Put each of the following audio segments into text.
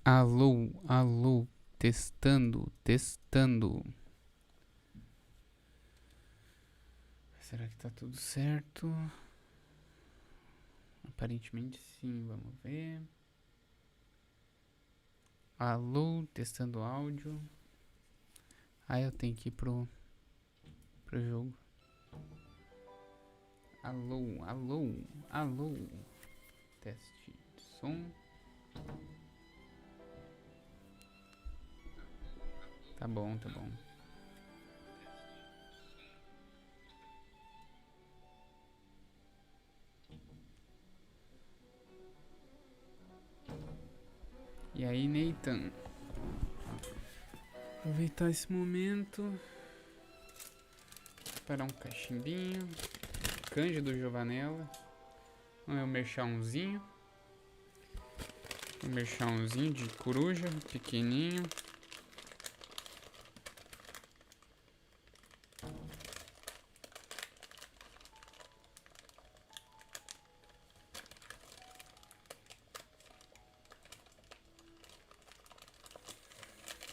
Alô, alô, testando, testando. Será que tá tudo certo? Aparentemente sim, vamos ver. Alô, testando áudio. Ah, eu tenho que ir pro jogo. Alô, alô, alô. Teste de som. Tá bom, tá bom. E aí, Nathan? Aproveitar esse momento. Preparar um cachimbinho. Canja do Giovanella. Um merchãozinho. Um merchãozinho de coruja, pequenininho.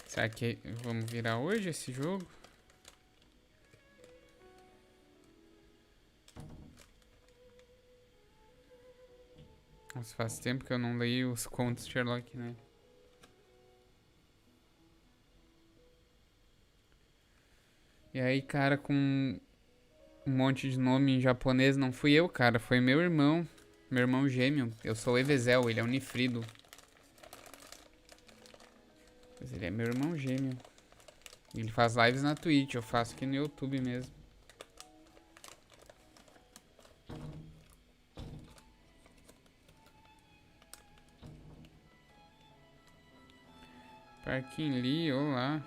Será que vamos virar hoje esse jogo? Nossa, faz tempo que eu não leio os contos de Sherlock, né? E aí, cara, com um monte de nome em japonês, não fui eu, cara, foi meu irmão gêmeo. Eu sou o Evezel, ele é o Nifrido. Mas ele é meu irmão gêmeo. Ele faz lives na Twitch, eu faço aqui no YouTube mesmo. Parquinho Lee, olá.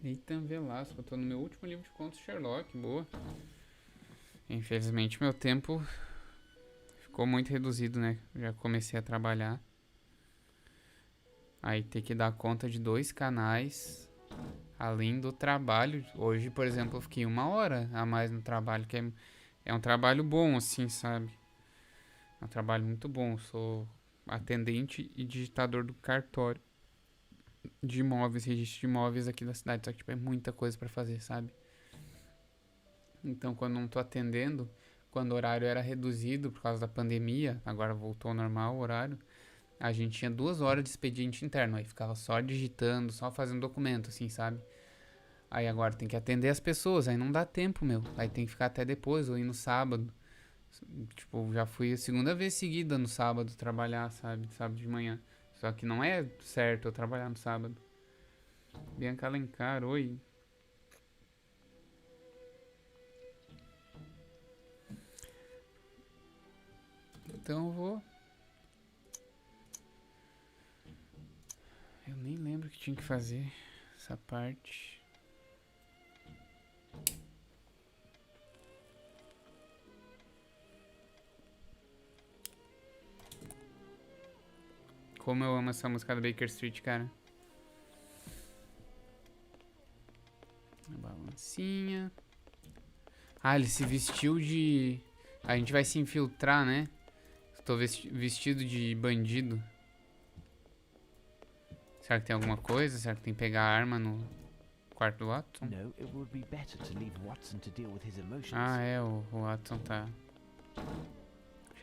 Nathan Velasco, eu tô no meu último livro de contos Sherlock, boa. Infelizmente meu tempo ficou muito reduzido, né? Já comecei a trabalhar. Aí ter que dar conta de 2 canais, além do trabalho. Hoje, por exemplo, eu fiquei 1 hora a mais no trabalho, que é um trabalho bom, assim, sabe? É um trabalho muito bom. Eu sou atendente e digitador do cartório de imóveis, registro de imóveis aqui da cidade. Só que, tipo, é muita coisa pra fazer, sabe? Então, quando não tô atendendo, quando o horário era reduzido por causa da pandemia, agora voltou ao normal o horário, a gente tinha 2 horas de expediente interno. Aí ficava só digitando, só fazendo documento, assim, sabe? Aí agora tem que atender as pessoas, aí não dá tempo, meu. Aí tem que ficar até depois, ou ir no sábado. Tipo, já fui a segunda vez seguida no sábado trabalhar, sabe? Sábado de manhã. Só que não é certo eu trabalhar no sábado. Bianca Alencar, oi. Então eu vou. Eu nem lembro o que tinha que fazer. Essa parte. Como eu amo essa música da Baker Street, cara. A balancinha. Ah, ele se vestiu de... A gente vai se infiltrar, né? Tô vestido de bandido. Será que tem alguma coisa? Será que tem que pegar a arma no quarto do Watson? Ah, é, o Watson tá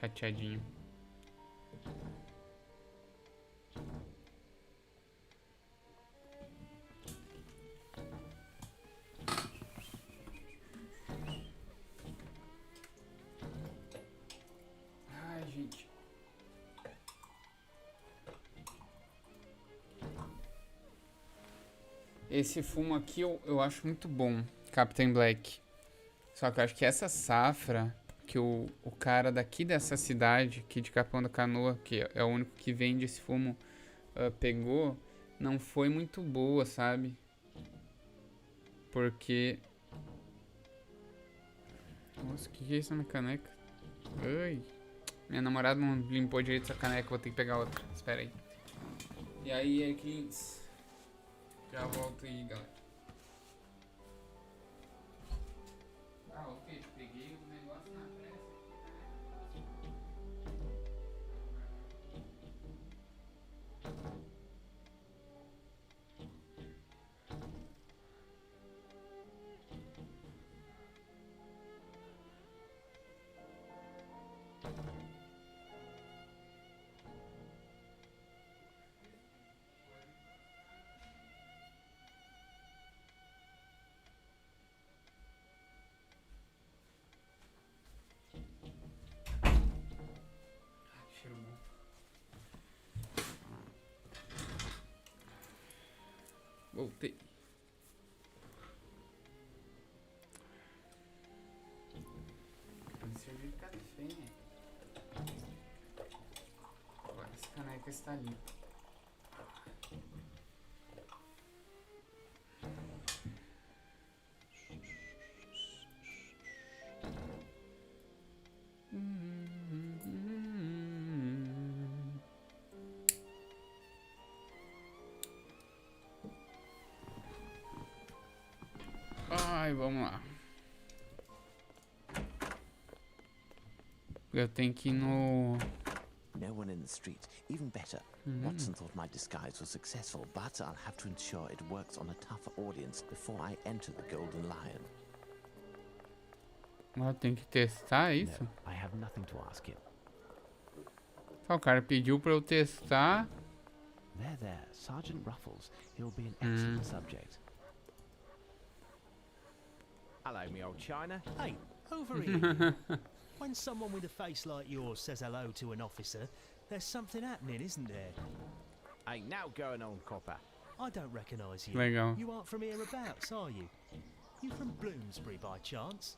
chateadinho. Ai, gente. Esse fumo aqui eu acho muito bom, Captain Black. Só que eu acho que essa safra que o cara daqui dessa cidade, aqui de Capão da Canoa, que é o único que vende esse fumo, pegou, não foi muito boa, sabe? Porque... Nossa, o que é isso na minha caneca? Ai. Minha namorada não limpou direito essa caneca, vou ter que pegar outra. Espera aí. E aí, Erkins? Já volto aí, galera. Ah, ok. Peguei o negócio na pressa cheiro bom. Voltei. Pode servir café, né? Agora essa caneca está limpa. Ai, vamos lá. Eu tenho que ir no... No one in the street. Even better. Watson thought my disguise was successful, but I'll have to ensure it works on a tougher audience before I enter the Golden Lion. Eu tenho que testar isso? No, I have nothing to ask him. O cara pediu pra eu testar. There, Sergeant Ruffles. He'll be an excellent subject. Hello, me old China. Hey, over here. When someone with a face like yours says hello to an officer, there's something happening, isn't there? Ain't now going on, copper. I don't recognise you. Legal. You aren't from hereabouts, are you? You from Bloomsbury by chance?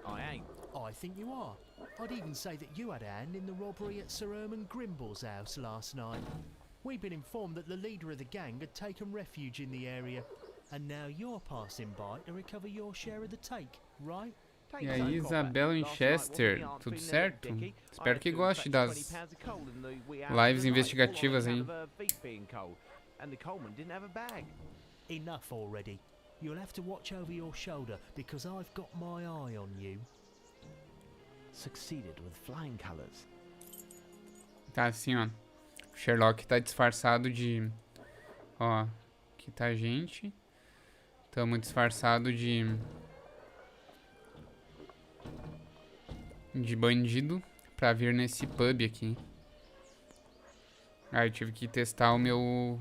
I ain't. I think you are. I'd even say that you had a hand in the robbery at Sir Herman Grimble's house last night. We've been informed that the leader of the gang had taken refuge in the area, and now you're passing by to recover your share of the take, right? E aí, Isabela Winchester, tudo certo? Espero que goste das lives investigativas aí. Enough already. You'll have to watch over your shoulder because I've got my eye on you. Succeeded with flying colors. Tá assim, ó. O Sherlock tá disfarçado de... Ó, aqui tá a gente. Tamo disfarçado de bandido pra vir nesse pub aqui. Aí eu tive que testar o meu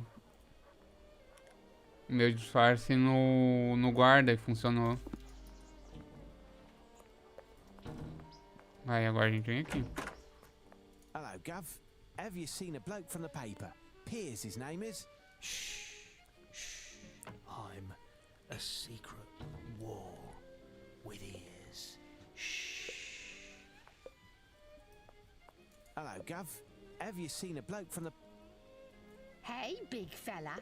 disfarce no guarda e funcionou. Aí agora a gente vem aqui. Hello, Gov. Have you seen a bloke from the paper? Piers, his name is. Shh. I'm a secret wall with ears. Shh. Hello, Gov. Have you seen a bloke from the... Hey, big fella.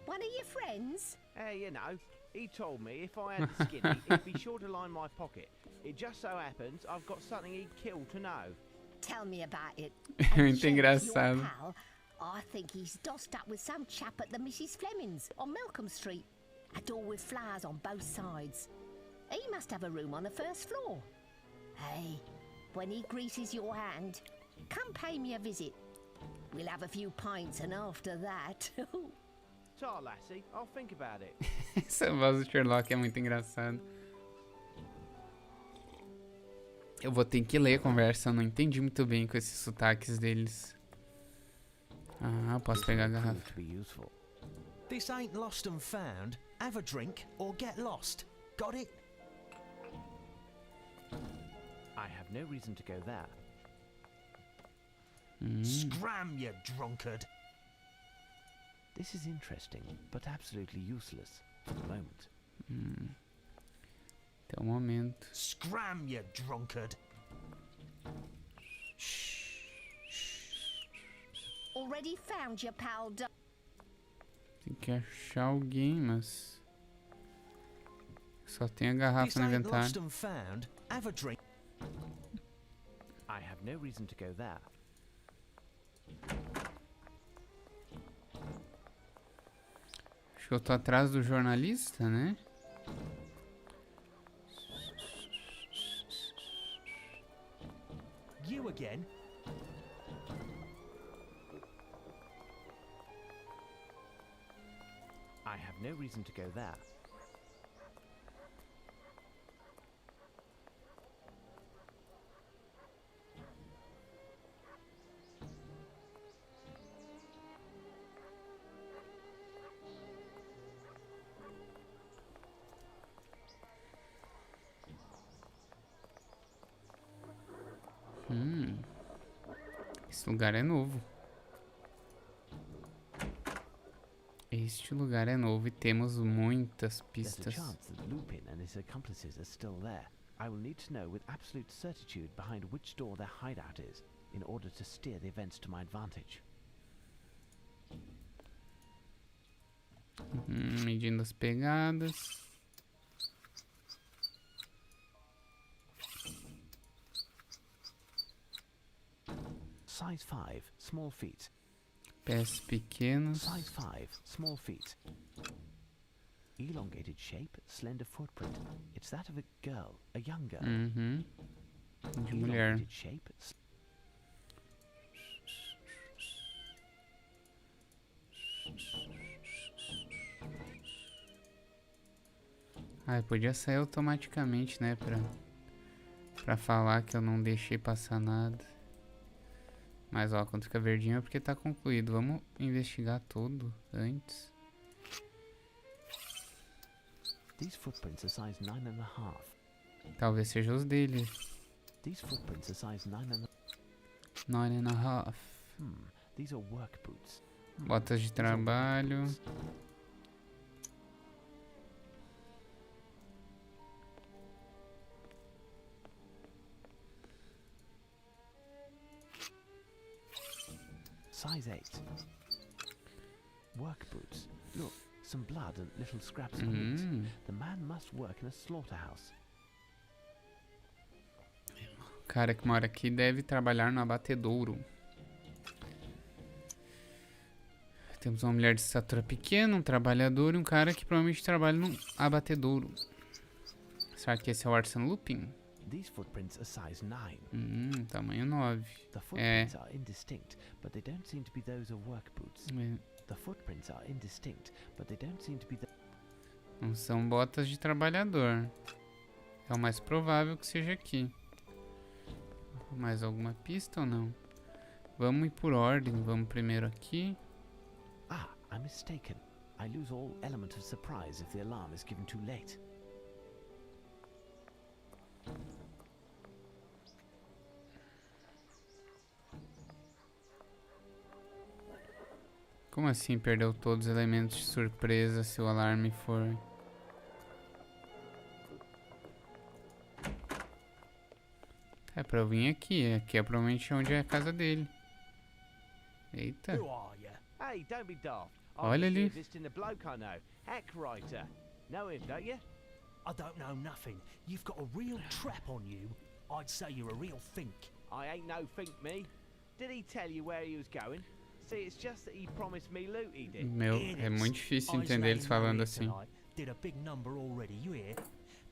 One of your friends? You know, he told me if I had the skinny, he'd be sure to line my pocket. It just so happens I've got something he'd kill to know. Tell me about it. Muito Your engraçado. pal, I think he's dossed up with some chap at the Mrs. Fleming's on Malcolm Street. A door with flowers on both sides. He must have a room on the first floor. Hey, when he greases your hand, come pay me a visit. We'll have a few pints and after that... Ta, lassie, I'll think about it. Essa voz do Sherlock é muito engraçada. Eu vou ter que ler a conversa, eu não entendi muito bem com esses sotaques deles. Ah, posso pegar a garrafa. To be useful. This ain't lost and found. Have a drink or get lost. Got it? I have no reason to go there. Scram, you drunkard. This is interesting, but absolutely useless for the moment. Até o momento. Scram, you drunkard. Already found your pal, Tem que achar alguém, mas... Só tem a This garrafa no ain't lost inventário. and found. Have a drink. I have no reason to go there. Acho que eu tô atrás do jornalista, né? You again? I have no reason to go there. Esse lugar é novo. Este lugar é novo e temos muitas There's a pistas. chance that Lupin and his accomplices are still there. I will need to know with absolute certitude behind which door their hideout is in order to steer the events to my advantage. Medindo as pegadas. Size 5, small feet. Pés pequenos. Size 5, small feet. Elongated shape, slender footprint. It's that of a girl, a young girl. De mulher. Elongated shape. Ai, podia sair automaticamente, né? Pra falar que eu não deixei passar nada. Mas ó, quando fica verdinho é porque tá concluído. Vamos investigar tudo antes. These footprints are size 9.5. Talvez seja os dele. These footprints are size 9.5. 9.5. These are work boots. Botas de trabalho. Size 8. Work boots. Look, some blood and little scraps of meat. The man must work in a slaughterhouse. O cara que mora aqui deve trabalhar no abatedouro. Temos uma mulher de estatura pequena, um trabalhador e um cara que provavelmente trabalha no abatedouro. Será que esse é o Arsène Lupin? These footprints are size 9. Tamanho 9. The footprints are indistinct, but they don't seem to be those of work boots. The footprints are indistinct, but they don't seem to be Não são botas de trabalhador. É o mais provável que seja aqui. Mais alguma pista ou não? Vamos ir por ordem. Vamos primeiro aqui. Ah, I'm mistaken. I lose all element of surprise if the alarm is given too late. Como assim perdeu todos os elementos de surpresa se o alarme for... É pra eu vir aqui. Aqui é provavelmente onde é a casa dele. Eita. Who are you? Hey, don't be daft. Olha ali. Visiting a bloke I know, Heckwriter. Know him, don't you? I don't know nothing. You've got a real trap on you. I'd say you're a real fink. I ain't no think me. Did he tell you where he was going? See, it's just that he promised me loot, he did. Meu, é muito difícil entender eles falando assim. Did a big number already, you hear?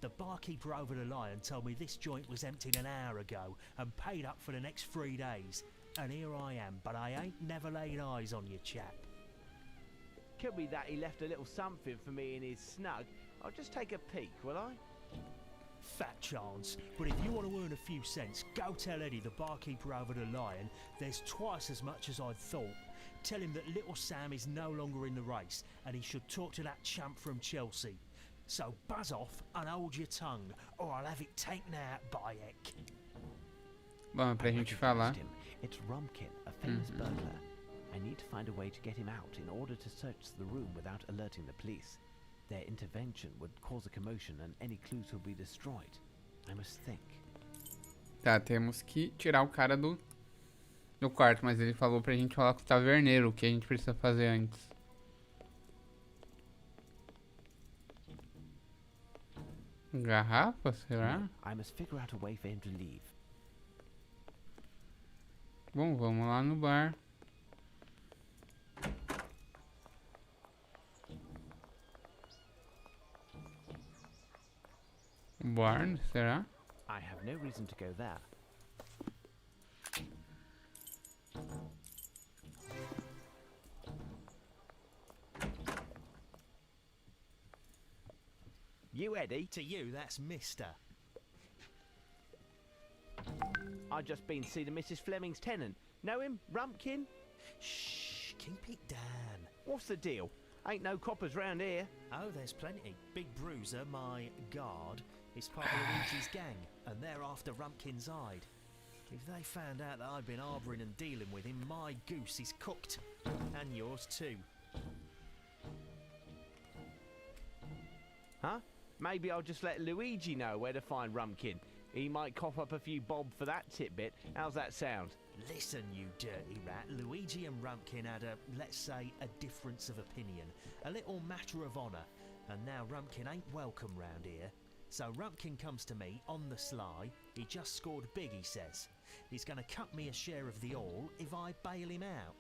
The barkeeper over the Lion told me this joint was emptied an hour ago and paid up for the next 3 days. And here I am, but I ain't never laid eyes on you, chap. Could be that he left a little something for me in his snug. I'll just take a peek, will I? Fat chance, but if you want to earn a few cents, go tell Eddie, the barkeeper over the Lion, there's twice as much as I'd thought. Tell him that little Sam is no longer in the race, and he should talk to that chump from Chelsea. So buzz off and hold your tongue, or I'll have it taken out by Eck. Bom, é pra gente falar. It's Rumkin, a famous burglar. I need to find a way to get him out in order to search the room without alerting the police. Their intervention would cause a commotion and any clues will be destroyed. I must think. Tá, temos que tirar o cara do quarto, mas ele falou pra gente falar com o taverneiro, o que a gente precisa fazer antes. Garrafa, será? I must figure out a way for him to leave. Bom, vamos lá no bar. Barn, será? I have no reason to go there. You Eddie? To you, that's Mister. I just been to see the Mrs. Fleming's tenant. Know him? Rumpkin? Shh, keep it down. What's the deal? Ain't no coppers round here. Oh, there's plenty. Big Bruiser, my guard, is part of Luigi's gang, and they're after Rumpkin's hide. If they found out that I've been harbouring and dealing with him, my goose is cooked. And yours too. Huh? Maybe I'll just let Luigi know where to find Rumpkin. He might cough up a few bob for that tidbit. How's that sound? Listen, you dirty rat. Luigi and Rumpkin had a, let's say, a difference of opinion. A little matter of honour. And now Rumpkin ain't welcome round here. So Rumpkin comes to me on the sly. He just scored big, he says. He's going to cut me a share of the all if I bail him out.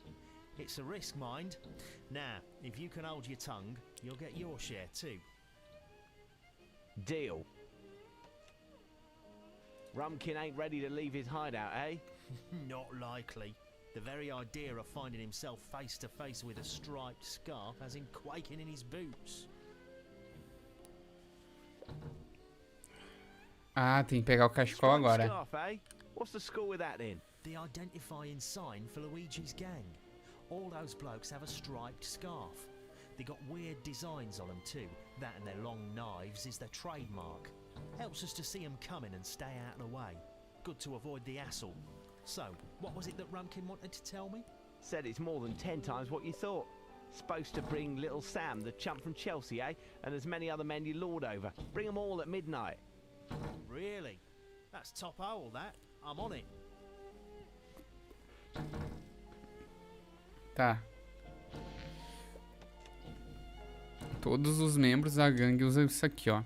It's a risk, mind. Now, if you can hold your tongue, you'll get your share too. Deal. Rumpkin ain't ready to leave his hideout, eh? Not likely. The very idea of finding himself face to face with a striped scarf has him quaking in his boots. Ah, tem que pegar o cachecol agora. Scarf, eh? What's the score with that then? The identifying sign for Luigi's gang. All those blokes have a striped scarf. They got weird designs on them too. That and their long knives is their trademark. Helps us to see them coming and stay out of the way. Good to avoid the hassle. So, what was it that Rumpkin wanted to tell me? Said it's more than 10 times what you thought. Supposed to bring little Sam, the chump from Chelsea, eh? And as many other men you lord over. Bring them all at midnight. Really? That's top hole, that. I'm on it. Tá. Todos os membros da gangue usam isso aqui, ó.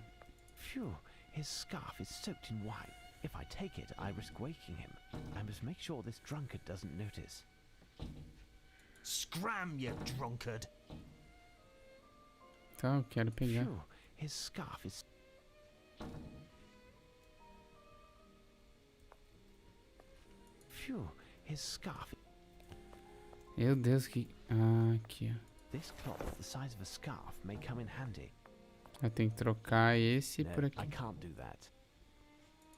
Phew, his scarf is soaked in wine. If I take it, I risk waking him. I must make sure this drunkard doesn't notice. Scram, you drunkard! Tá, eu quero pegar. Phew, his scarf is... Phew, his scarf... Meu Deus, que... Ah, aqui, ó. This cloth, the size of a scarf, may come in handy. Eu tenho que trocar esse por No, aqui. I can't do that.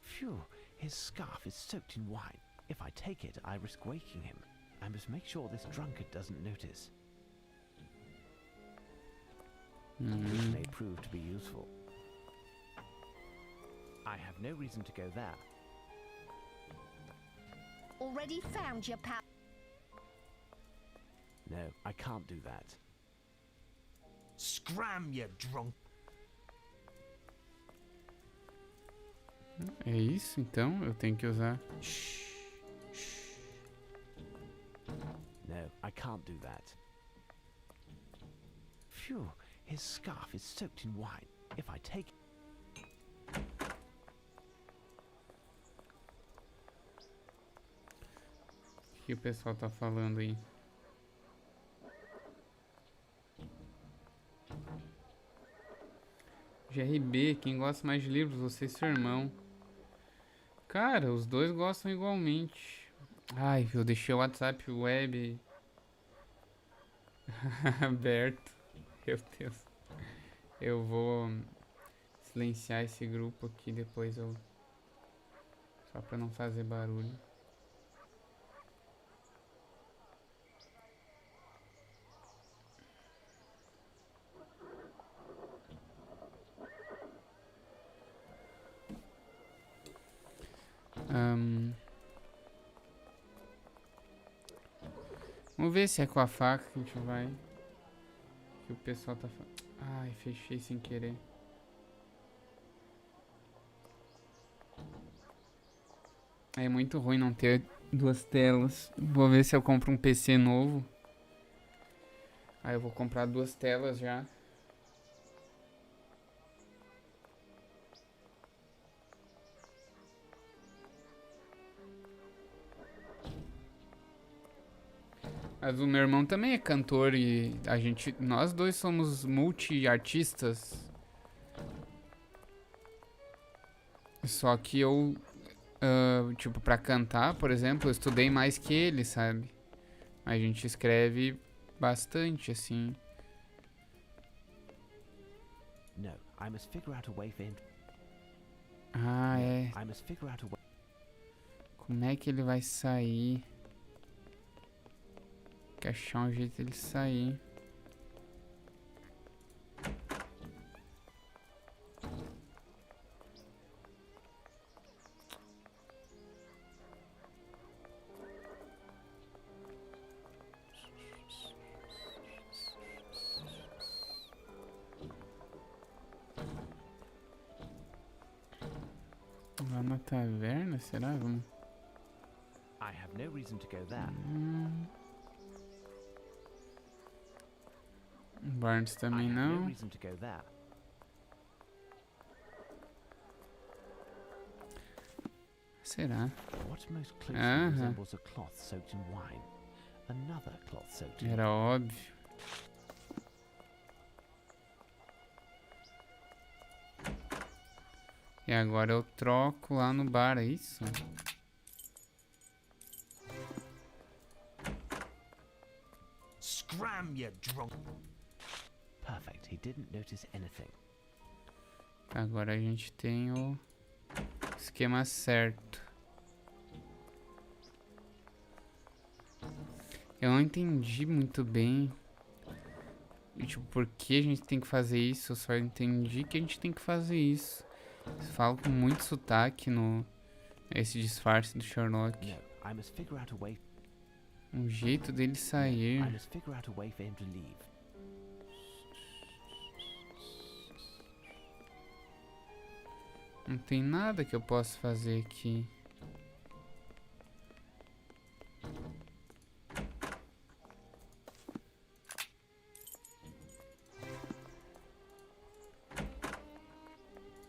Phew, his scarf is soaked in wine. If I take it, I risk waking him. I must make sure this drunkard doesn't notice. This may prove to be useful. I have no reason to go there. Already found your pal. No, I can't do that. Scram, you drunk... É isso, então? Eu tenho que usar. No, I can't do that. Phew, his scarf is soaked in wine. If I take... O que o pessoal tá falando aí? GRB, quem gosta mais de livros? Você e seu irmão. Cara, os dois gostam igualmente. Ai, eu deixei o WhatsApp web aberto. Meu Deus. Eu vou silenciar esse grupo aqui, depois eu... Só pra não fazer barulho. Vamos ver se é com a faca que a gente vai. Que o pessoal tá falando. Ai, fechei sem querer. É muito ruim não ter duas telas. Vou ver se eu compro um PC novo. Aí eu vou comprar duas telas já. Mas o meu irmão também é cantor e nós dois somos multi-artistas. Só que eu, tipo, pra cantar, por exemplo, eu estudei mais que ele, sabe? A gente escreve bastante, assim. No, I must figure out a way for him. Ah, é. I must figure out a way. Como é que ele vai sair? Tem que achar um jeito dele sair. Lá na taverna, será? Vamos. I have no reason to go there. Barnes I também have no não. reason to go there. Será? What most closely resembles a cloth soaked in wine? Another cloth soaked in Era óbvio. E agora eu troco lá no bar, é isso? Scram, you drunk. Perfect. He didn't notice anything. Agora a gente tem o esquema certo. Eu não entendi muito bem. Tipo, por que a gente tem que fazer isso? Eu só entendi que a gente tem que fazer isso. Eles falam com muito sotaque no... Esse disfarce do Sherlock. No, I must figure out a way. Um jeito dele sair. I must figure out a way for him to leave. Não tem nada que eu possa fazer aqui.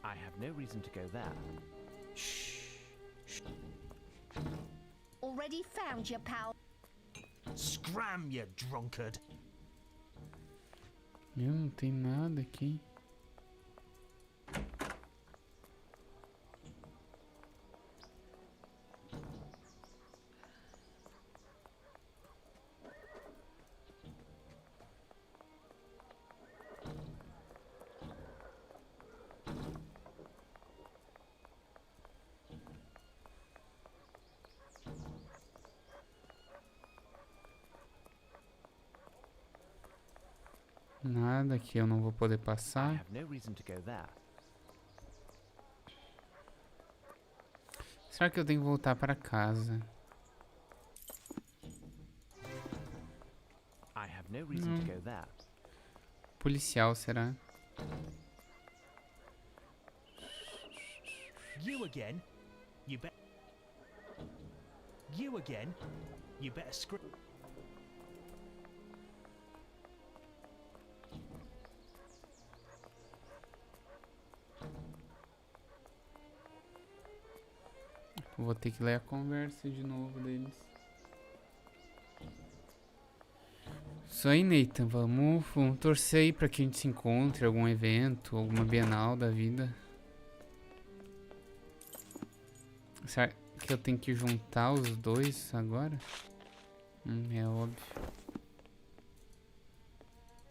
I have no reason to go there. Already found your pal. Scram, you drunkard. Meu, não tem nada aqui. Nada que eu não vou poder I passar. have no reason to go there. Será que eu tenho que voltar para casa? I have no reason to go there. Policial, será? You again? You bet. You again? You better scram. Vou ter que ler a conversa de novo deles. Isso aí, Nathan. Vamos torcer aí pra que a gente se encontre em algum evento, alguma Bienal da vida. Será que eu tenho que juntar os dois agora? É óbvio.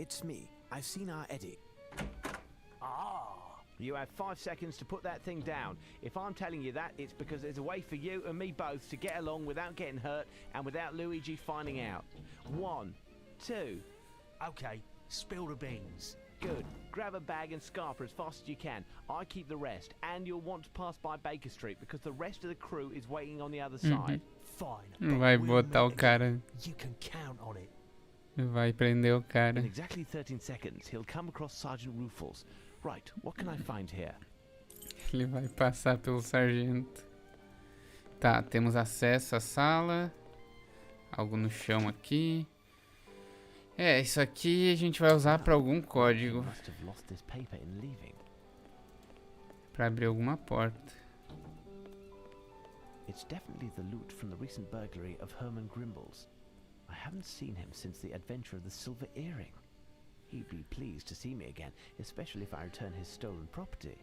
It's me. I've seen our Eddie. You have 5 seconds to put that thing down. If I'm telling you that, it's because there's a way for you and me both to get along without getting hurt and without Luigi finding out. 1, 2. Okay, spill the beans. Good. Grab a bag and scarper as fast as you can. I keep the rest, and you'll want to pass by Baker Street because the rest of the crew is waiting on the other side. Fine. Não but vai we'll botar o meet cara. again. You can count on it. Vai prender o cara. In exactly 13 seconds, he'll come across Sergeant Rufus. Right, what can I find here? Ele vai passar pelo sargento. Tá, temos acesso à sala. Algo no chão aqui. É, isso aqui a gente vai usar pra algum código. Must have lost this paper in leaving. Pra abrir alguma porta. It's definitely the loot from the recent burglary of Herman Grimble's. I haven't seen him since the adventure of the silver earring. He'd be pleased to see me again, especially if I return his stolen property.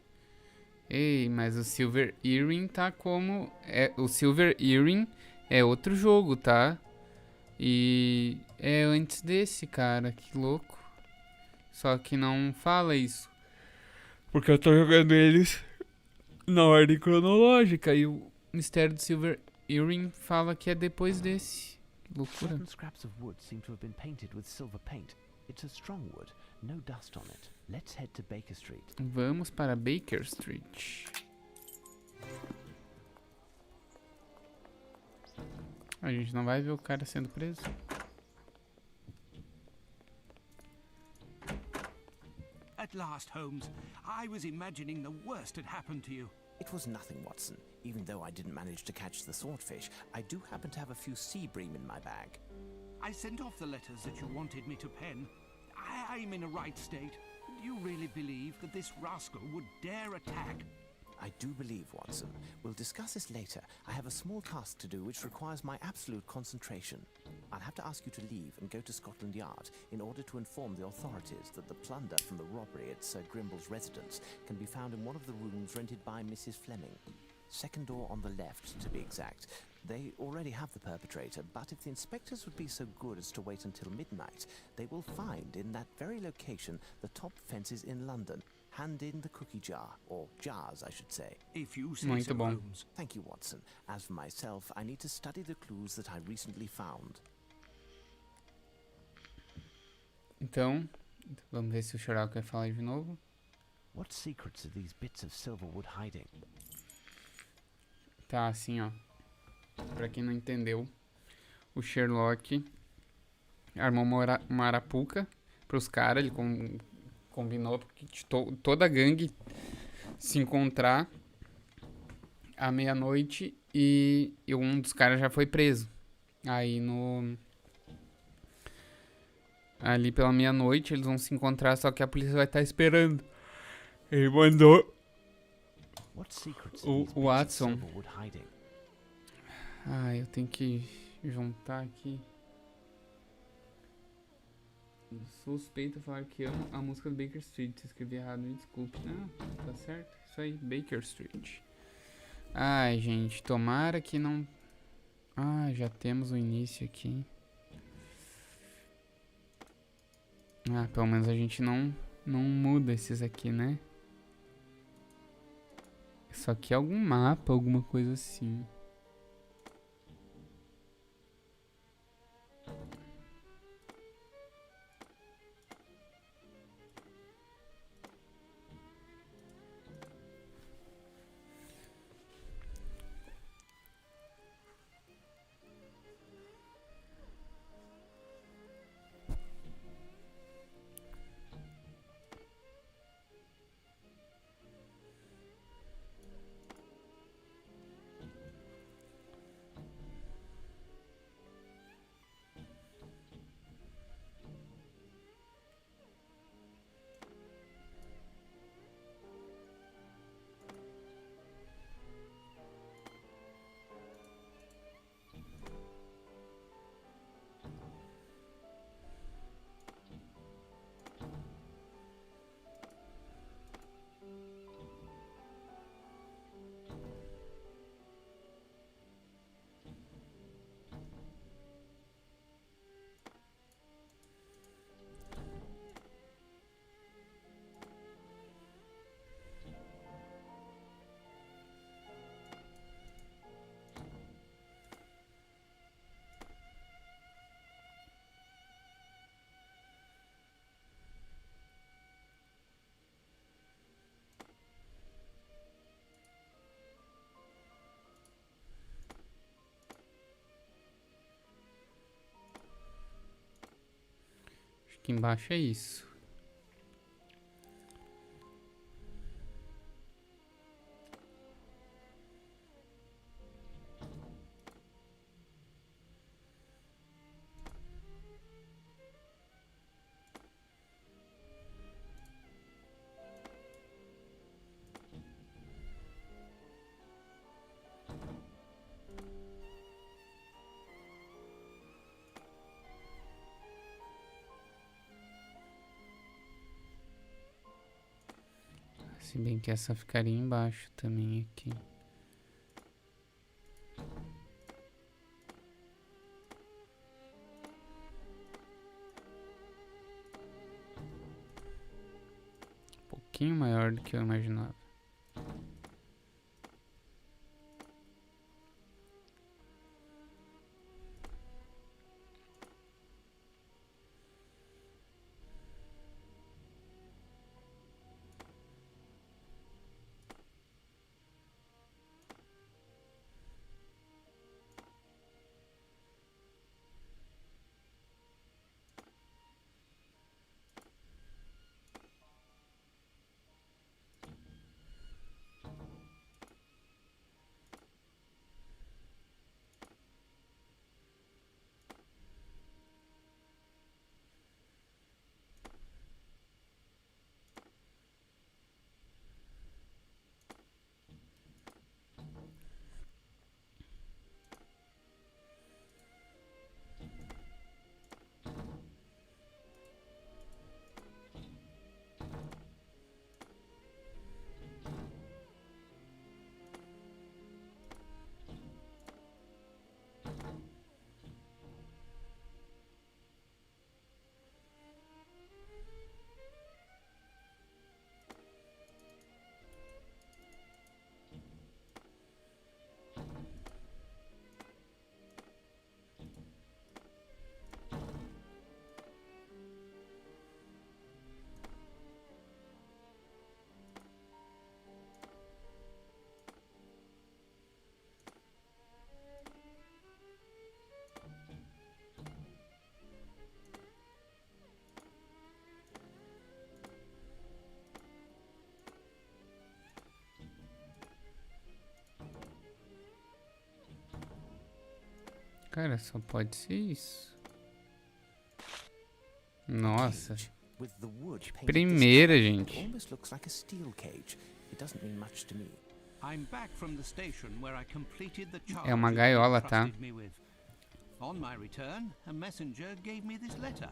Ei, mas o Silver Earring tá como... o Silver Earring é outro jogo, tá? E é antes desse, cara. Que louco. Só que não fala isso. Porque eu tô jogando eles na ordem cronológica. E o mistério do Silver Earring fala que é depois desse. Que loucura. Certain scraps of wood seem to have been painted with silver paint. It's a strong wood, no dust on it. Let's head to Baker Street. Vamos para Baker Street. A gente não vai ver o cara sendo preso. At last, Holmes. I was imagining the worst had happened to you. It was nothing, Watson. Even though I didn't manage to catch the swordfish, I do happen to have a few sea bream in my bag. I sent off the letters that you wanted me to pen. I'm in a right state. Do you really believe that this rascal would dare attack? I do believe, Watson. We'll discuss this later. I have a small task to do which requires my absolute concentration. I'll have to ask you to leave and go to Scotland Yard in order to inform the authorities that the plunder from the robbery at Sir Grimble's residence can be found in one of the rooms rented by Mrs. Fleming. Second door on the left, to be exact. They already have the perpetrator, but if the inspectors would be so good as to wait until midnight, they will find in that very location the top fences in London. Hand in the cookie jar, or jars, I should say. If you say Muito so, bom. Holmes. Thank you, Watson. As for myself, I need to study the clues that I recently found. Então, vamos ver se o Sherlock vai falar de novo. What secrets are these bits of silver wood hiding? Tá, assim, ó. Pra quem não entendeu, o Sherlock armou uma arapuca pros caras. Ele combinou que toda a gangue se encontrar à meia-noite e um dos caras já foi preso. Aí ali pela meia-noite eles vão se encontrar, só que a polícia vai estar esperando. Ele mandou What secrets o are these bits of Watson. silver wood hiding? Eu tenho que juntar aqui. Suspeita falar que amo a música do Baker Street. Se escrevi errado, me desculpe. Não, tá certo. Isso aí, Baker Street. Ai, gente, tomara que não... já temos o início aqui. Pelo menos a gente não muda esses aqui, né? Isso aqui é algum mapa, alguma coisa assim. Aqui embaixo é isso. Se bem que essa ficaria embaixo também aqui. Um pouquinho maior do que eu imaginava. Cara, só pode ser isso. Nossa. With the wood painted Primeira, this color, gente. It almost looks like a steel cage. It doesn't mean much to me. I'm back from the station where I completed the charge É uma that you gaiola, tá? entrusted me with. On my return, a messenger gave me this letter,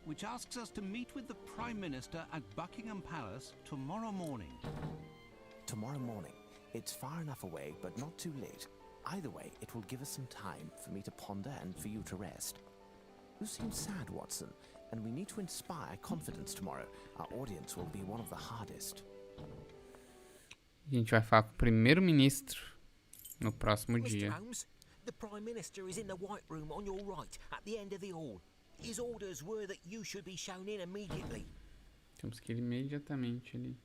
which asks us to meet with the Prime Minister at Buckingham Palace tomorrow morning. Tomorrow morning. It's far enough away, but not too late. Either way, it will give us some time for me to ponder and for you to rest. You seem sad, Watson, and we need to inspire confidence tomorrow. Our audience will be one of the hardest. A gente vai falar com o primeiro-ministro no próximo Mr. dia. Holmes, the Prime Minister is in the White Room on your right, at the end of the hall. His orders were that you should be shown in immediately. Temos que ir imediatamente ali.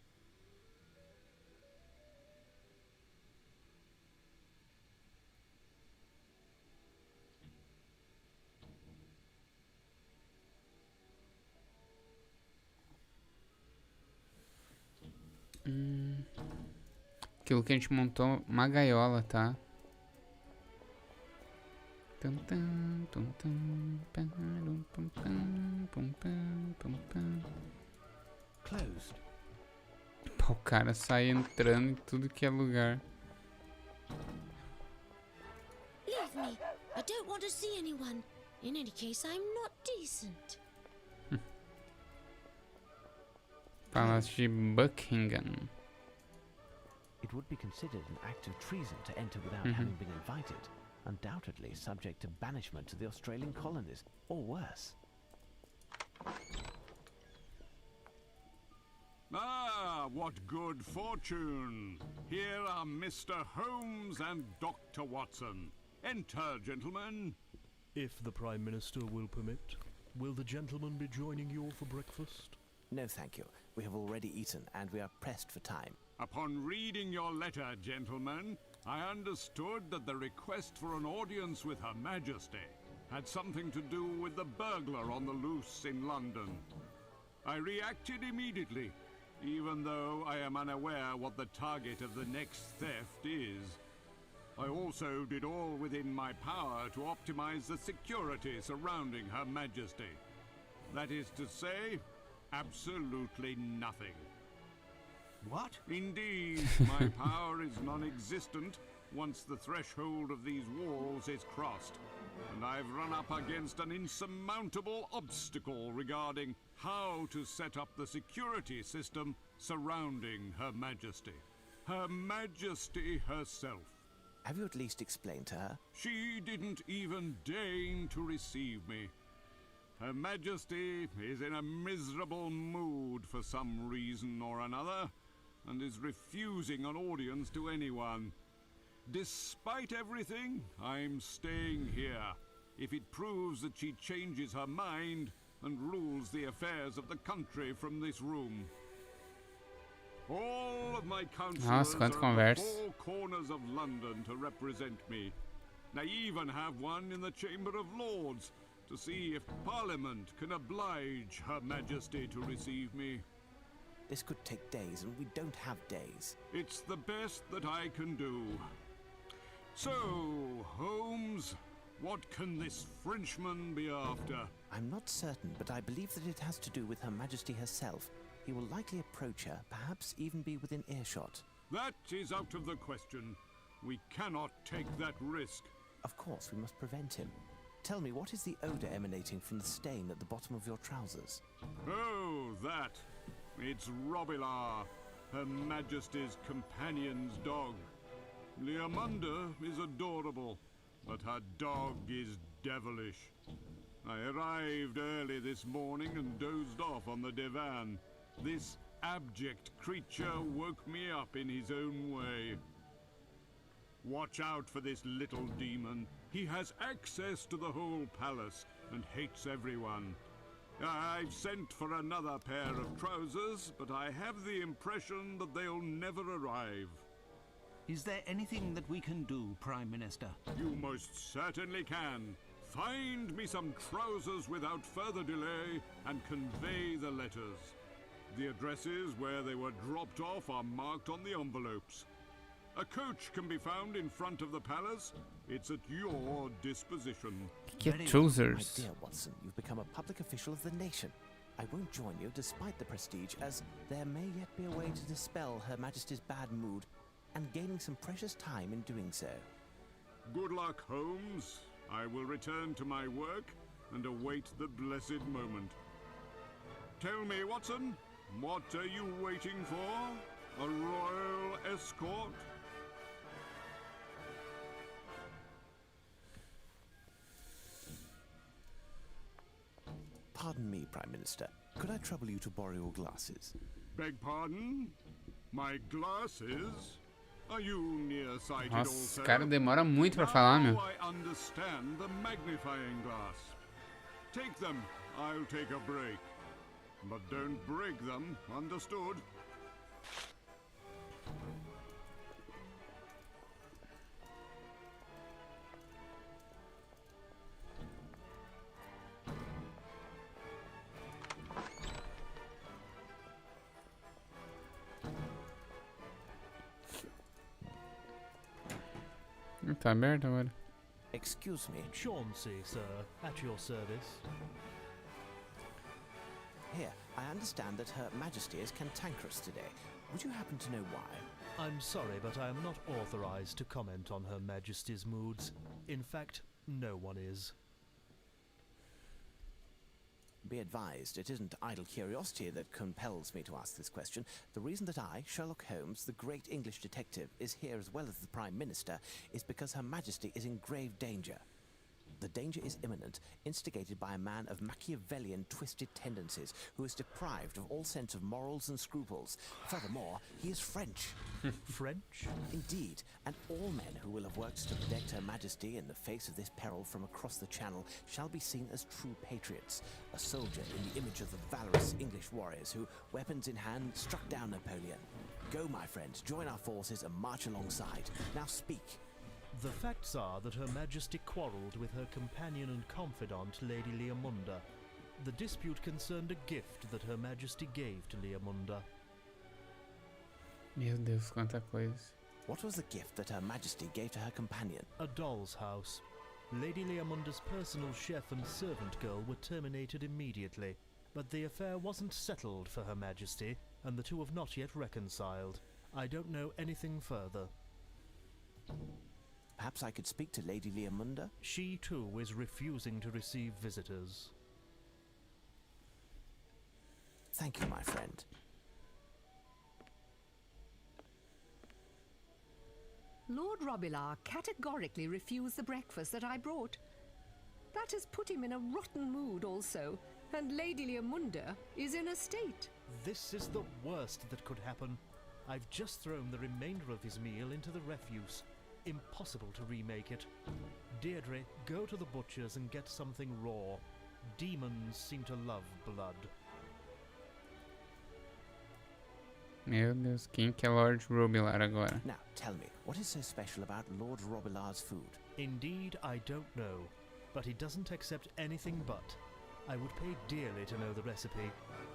Aquilo que a gente montou, uma gaiola, tá? Closed. Pô, o cara sai entrando em tudo que é lugar. Leave me. I don't want to see anyone. In any case, I'm not decent. Palácio de Buckingham. It would be considered an act of treason to enter without having been invited. Undoubtedly subject to banishment to the Australian colonies, or worse. Ah, what good fortune! Here are Mr. Holmes and Dr. Watson. Enter, gentlemen. If the Prime Minister will permit, will the gentleman be joining you all for breakfast? No, thank you. We have already eaten, and we are pressed for time. Upon reading your letter, gentlemen, I understood that the request for an audience with Her Majesty had something to do with the burglar on the loose in London. I reacted immediately, even though I am unaware what the target of the next theft is. I also did all within my power to optimize the security surrounding Her Majesty. That is to say, absolutely nothing. What? Indeed, my power is non-existent once the threshold of these walls is crossed, and I've run up against an insurmountable obstacle regarding how to set up the security system surrounding Her Majesty. Her Majesty herself. Have you at least explained to her? She didn't even deign to receive me. Her Majesty is in a miserable mood for some reason or another, and is refusing an audience to anyone. Despite everything, I'm staying here, if it proves that she changes her mind and rules the affairs of the country from this room. All of my councillors are at the four corners of London to represent me. I even have one in the Chamber of Lords to see if Parliament can oblige Her Majesty to receive me. This could take days, and we don't have days. It's the best that I can do. So, Holmes, what can this Frenchman be after? I'm not certain, but I believe that it has to do with Her Majesty herself. He will likely approach her, perhaps even be within earshot. That is out of the question. We cannot take that risk. Of course, we must prevent him. Tell me, what is the odour emanating from the stain at the bottom of your trousers? Oh, that. It's Robillard, Her Majesty's companion's dog. Leamunda is adorable, but her dog is devilish. I arrived early this morning and dozed off on the divan. This abject creature woke me up in his own way. Watch out for this little demon. He has access to the whole palace and hates everyone. I've sent for another pair of trousers, but I have the impression that they'll never arrive. Is there anything that we can do, Prime Minister? You most certainly can. Find me some trousers without further delay and convey the letters. The addresses where they were dropped off are marked on the envelopes. A coach can be found in front of the palace. It's at your disposition. Get trousers. My dear Watson, you've become a public official of the nation. I won't join you despite the prestige, as there may yet be a way to dispel Her Majesty's bad mood, and gaining some precious time in doing so. Good luck, Holmes. I will return to my work and await the blessed moment. Tell me, Watson, what are you waiting for? A royal escort? Pardon me, Prime Minister. Could I trouble you to borrow your glasses? Beg pardon? My glasses? Are you nearsighted Nossa, also? esse cara demora muito pra falar, meu. Now I understand the magnifying glass. Take them. I'll take a break. But don't break them, understood? Tá aberto agora. Excuse me. Chauncey, sir, at your service. Here, I understand that Her Majesty is cantankerous today. Would you happen to know why? I'm sorry, but I am not authorized to comment on Her Majesty's moods. In fact, no one is. Be advised, it isn't idle curiosity that compels me to ask this question. The reason that I, Sherlock Holmes, the great English detective, is here as well as the Prime Minister is because Her Majesty is in grave danger. The danger is imminent, instigated by a man of Machiavellian twisted tendencies who is deprived of all sense of morals and scruples. Furthermore, he is French. French? Indeed, and all men who will have worked to protect Her Majesty in the face of this peril from across the Channel shall be seen as true patriots, a soldier in the image of the valorous English warriors who, weapons in hand, struck down Napoleon. Go, my friends, join our forces and march alongside. Now speak. The facts are that Her Majesty quarrelled with her companion and confidant, Lady Leamunda. The dispute concerned a gift that Her Majesty gave to Leamunda. Meu Deus, quanta coisa. What was the gift that Her Majesty gave to her companion? A doll's house. Lady Leamunda's personal chef and servant girl were terminated immediately, but the affair wasn't settled for Her Majesty, and the two have not yet reconciled. I don't know anything further. Perhaps I could speak to Lady Leamunda? She, too, is refusing to receive visitors. Thank you, my friend. Lord Robilar categorically refused the breakfast that I brought. That has put him in a rotten mood also, and Lady Leomunda is in a state. This is the worst that could happen. I've just thrown the remainder of his meal into the refuse. Impossible to remake it. Deirdre, go to the butcher's and get something raw. Demons seem to love blood. Meu Deus, quem que é Lord Robilar agora? Now, tell me, what is so special about Lord Robilar's food? Indeed, I don't know. But he doesn't accept anything but. I would pay dearly to know the recipe.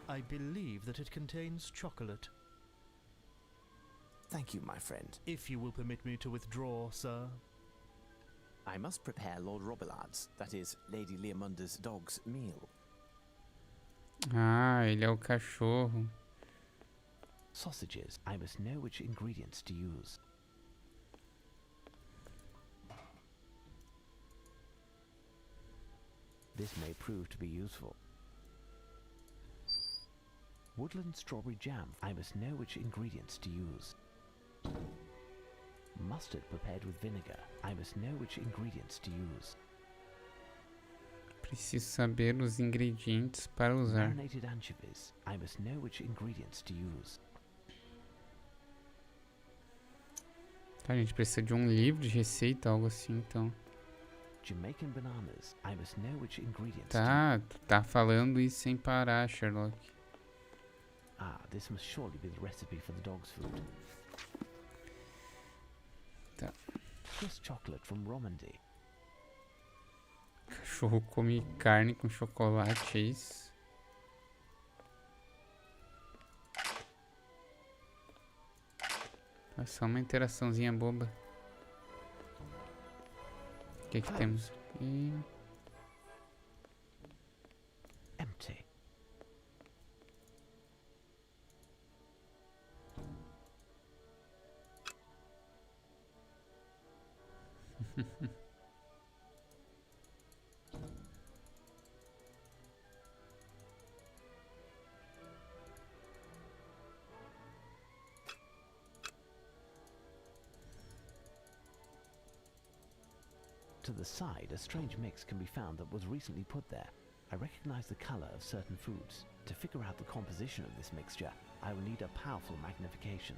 I believe that it contains chocolate. Thank you, my friend. If you will permit me to withdraw, sir. I must prepare Lord Robilard's, that is, Lady Leomunda's dog's meal. Ah, ele é o cachorro. Sausages. I must know which ingredients to use. This may prove to be useful. Woodland strawberry jam. I must know which ingredients to use. Mustard prepared with vinegar. I must know which ingredients to use. Preciso saber os ingredientes para usar. Marinated anchovies. I must know which ingredients to use. Tá, a gente precisa de um livro de receita, algo assim, então. Jamaican bananas. I must know which ingredients Tá, tá falando isso sem parar, Sherlock. Ah, this must surely be the recipe for the dog's food. Tá. Swiss chocolate from Romandy. Cachorro come carne com chocolate, é isso? É só uma interaçãozinha boba. O que que temos? Empty. To the side, a strange mix can be found that was recently put there. I recognize the color of certain foods. To figure out the composition of this mixture, I will need a powerful magnification.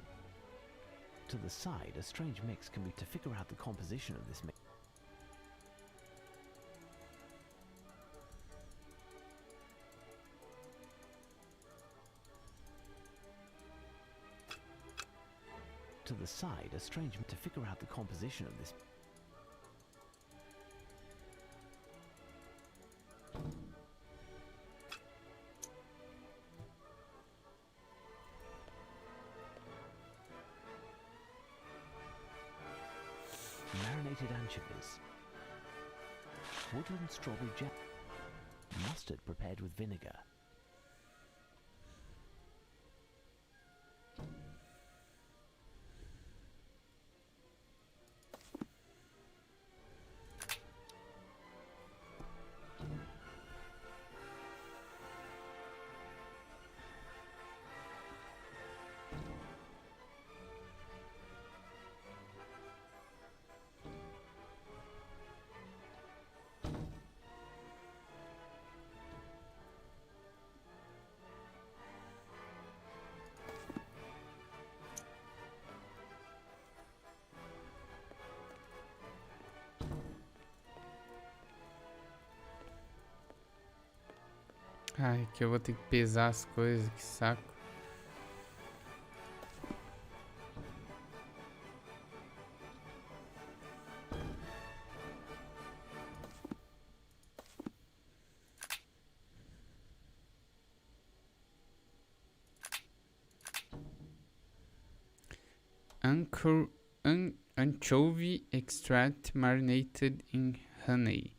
To the side, a strange mix can be to figure out the composition of this mix. To the side, a strange to figure out the composition of this. Marinated anchovies. Woodland strawberry jam. Mustard prepared with vinegar. Ai, que eu vou ter que pesar as coisas, que saco. Anchovy extract marinated in honey.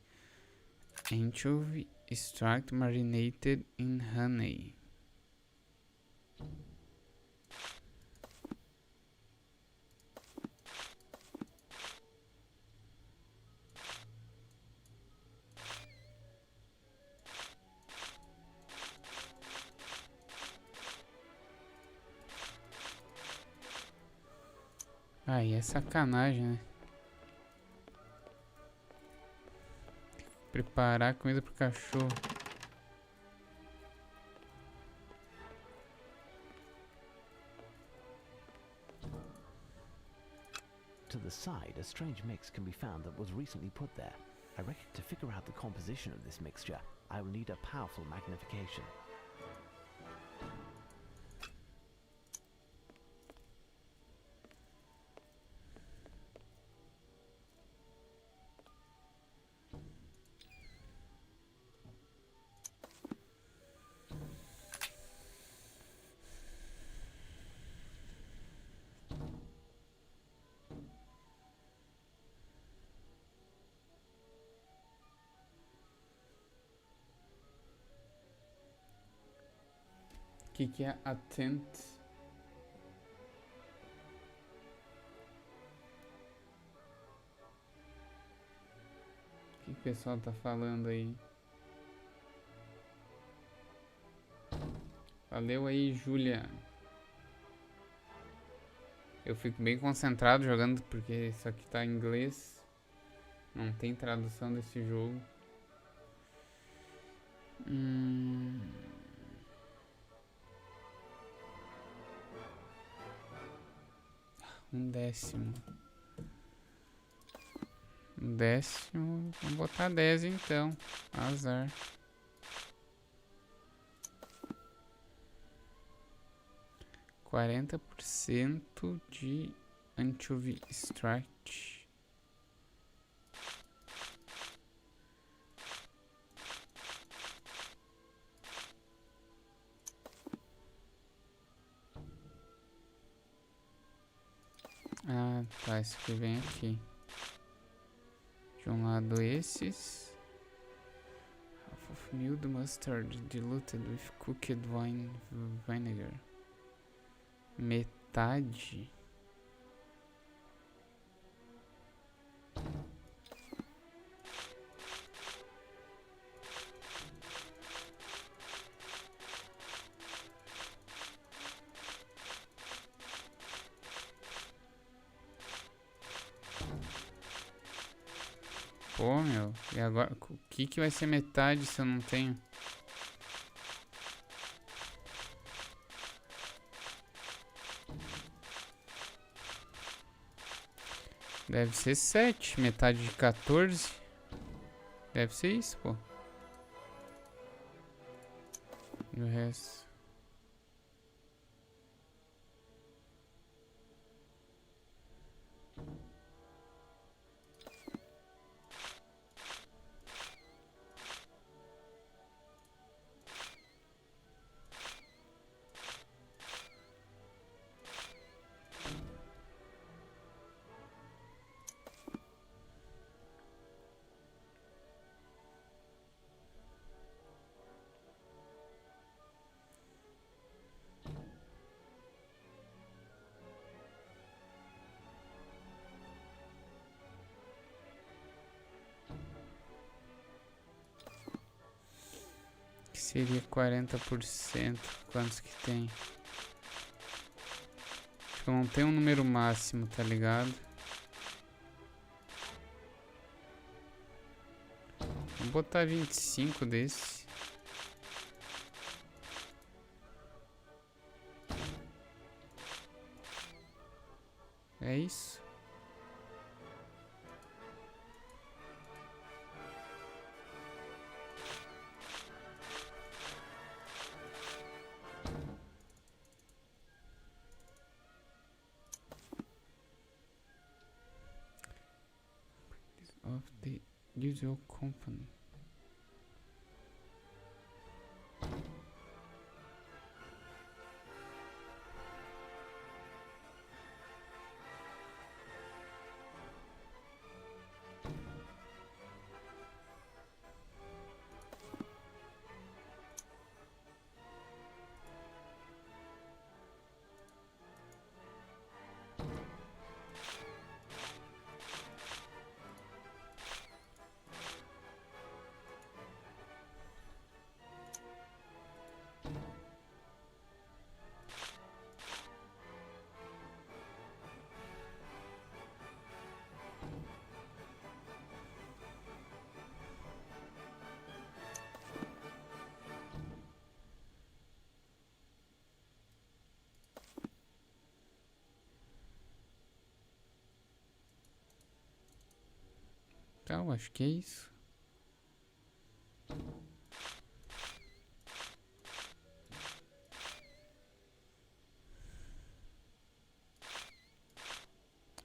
Anchovy extract marinated in honey. Aí é sacanagem, né? Preparar comida pro cachorro. To the side, a strange mix can be found that was recently put there. I reckon to figure out the composition of this mixture, I will need a powerful magnification. O que é attent? O que o pessoal tá falando aí? Valeu aí, Júlia. Eu fico bem concentrado jogando porque isso aqui tá em inglês. Não tem tradução desse jogo. Um décimo. Um décimo. Vamos botar 10 então. Azar. %40 de anchovy extract. Ah, tá. Esse que vem aqui. De um lado esses. Half of milled mustard diluted with cooked wine vinegar. Metade. Pô, meu. E agora? O que vai ser metade se eu não tenho? Deve ser 7. Metade de 14. Deve ser isso, pô. E o resto? Que seria 40%. Quantos que tem? Tipo, não tem um número máximo, tá ligado? Vou botar 25 desse. É isso. Of the usual company. artificial, acho que é isso.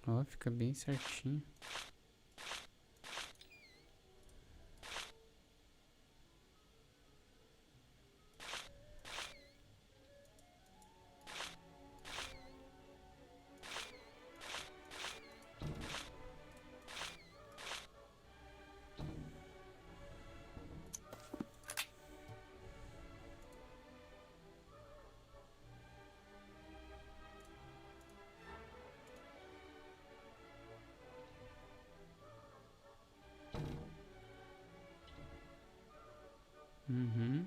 Ó, fica bem certinho. Uhum.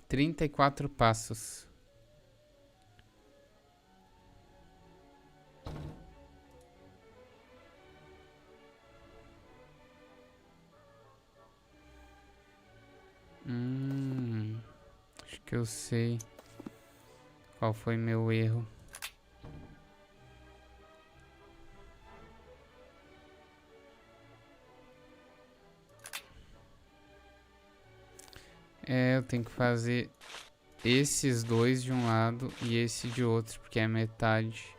Trinta e quatro passos. Acho que eu sei qual foi meu erro. É, eu tenho que fazer esses dois de um lado e esse de outro, porque é metade.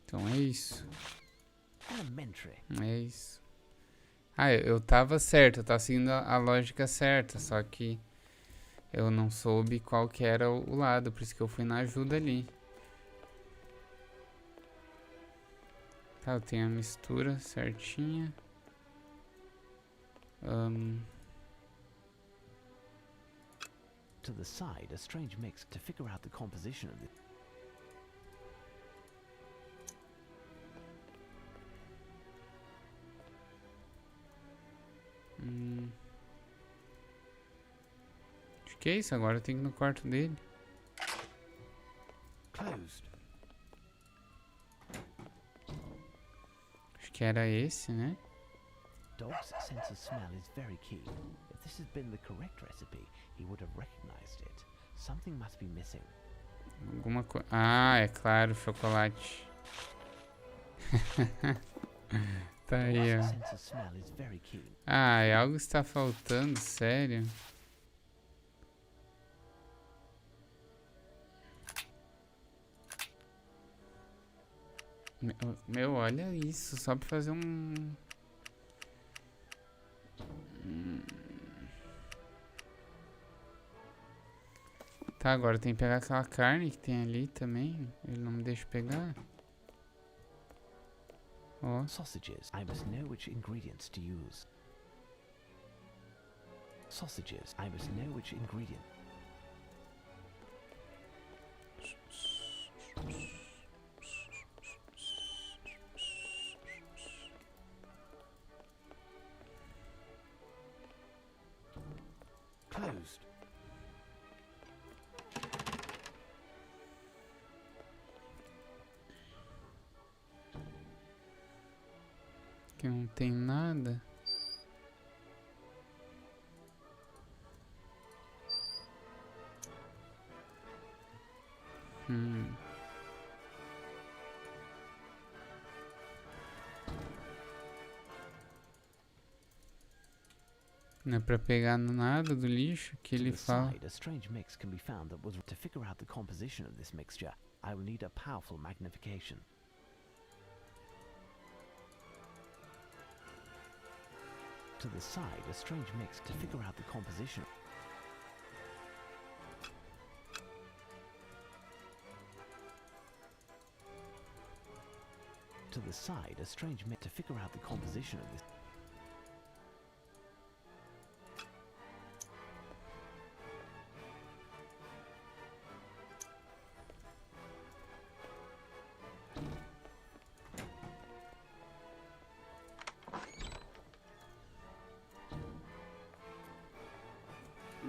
Então é isso. É isso. Ah, eu tava certo, eu tava seguindo a lógica certa, só que eu não soube qual que era o lado, por isso que eu fui na ajuda ali. Tá, eu tenho a mistura certinha. To the side, a strange mix to figure out the composition of the... Acho que é isso, agora eu tenho que ir no quarto dele. Closed. Acho que era esse, né? Dog's sense of smell is very keen. If this had been the correct recipe, he would have recognized it. Something must be missing. Alguma coisa. Ah, é claro, chocolate. Tá aí, ó. Sense of smell is very keen. Ah, é algo que está faltando, sério. Meu, olha isso, só pra fazer um... Tá, agora tem que pegar aquela carne que tem ali também. Ele não me deixa pegar. Ó. Sausages. I must know which ingredients to use. Sausages. I must know which ingredient. Closed. Que não tem nada. Não é pra pegar nada do lixo que ele fala. A strange mix can be found that was to figure out the composition of this mixture. I will need a powerful magnification. To the side, a strange mix to figure out the composition. To the side, a strange mix to figure out the composition of this.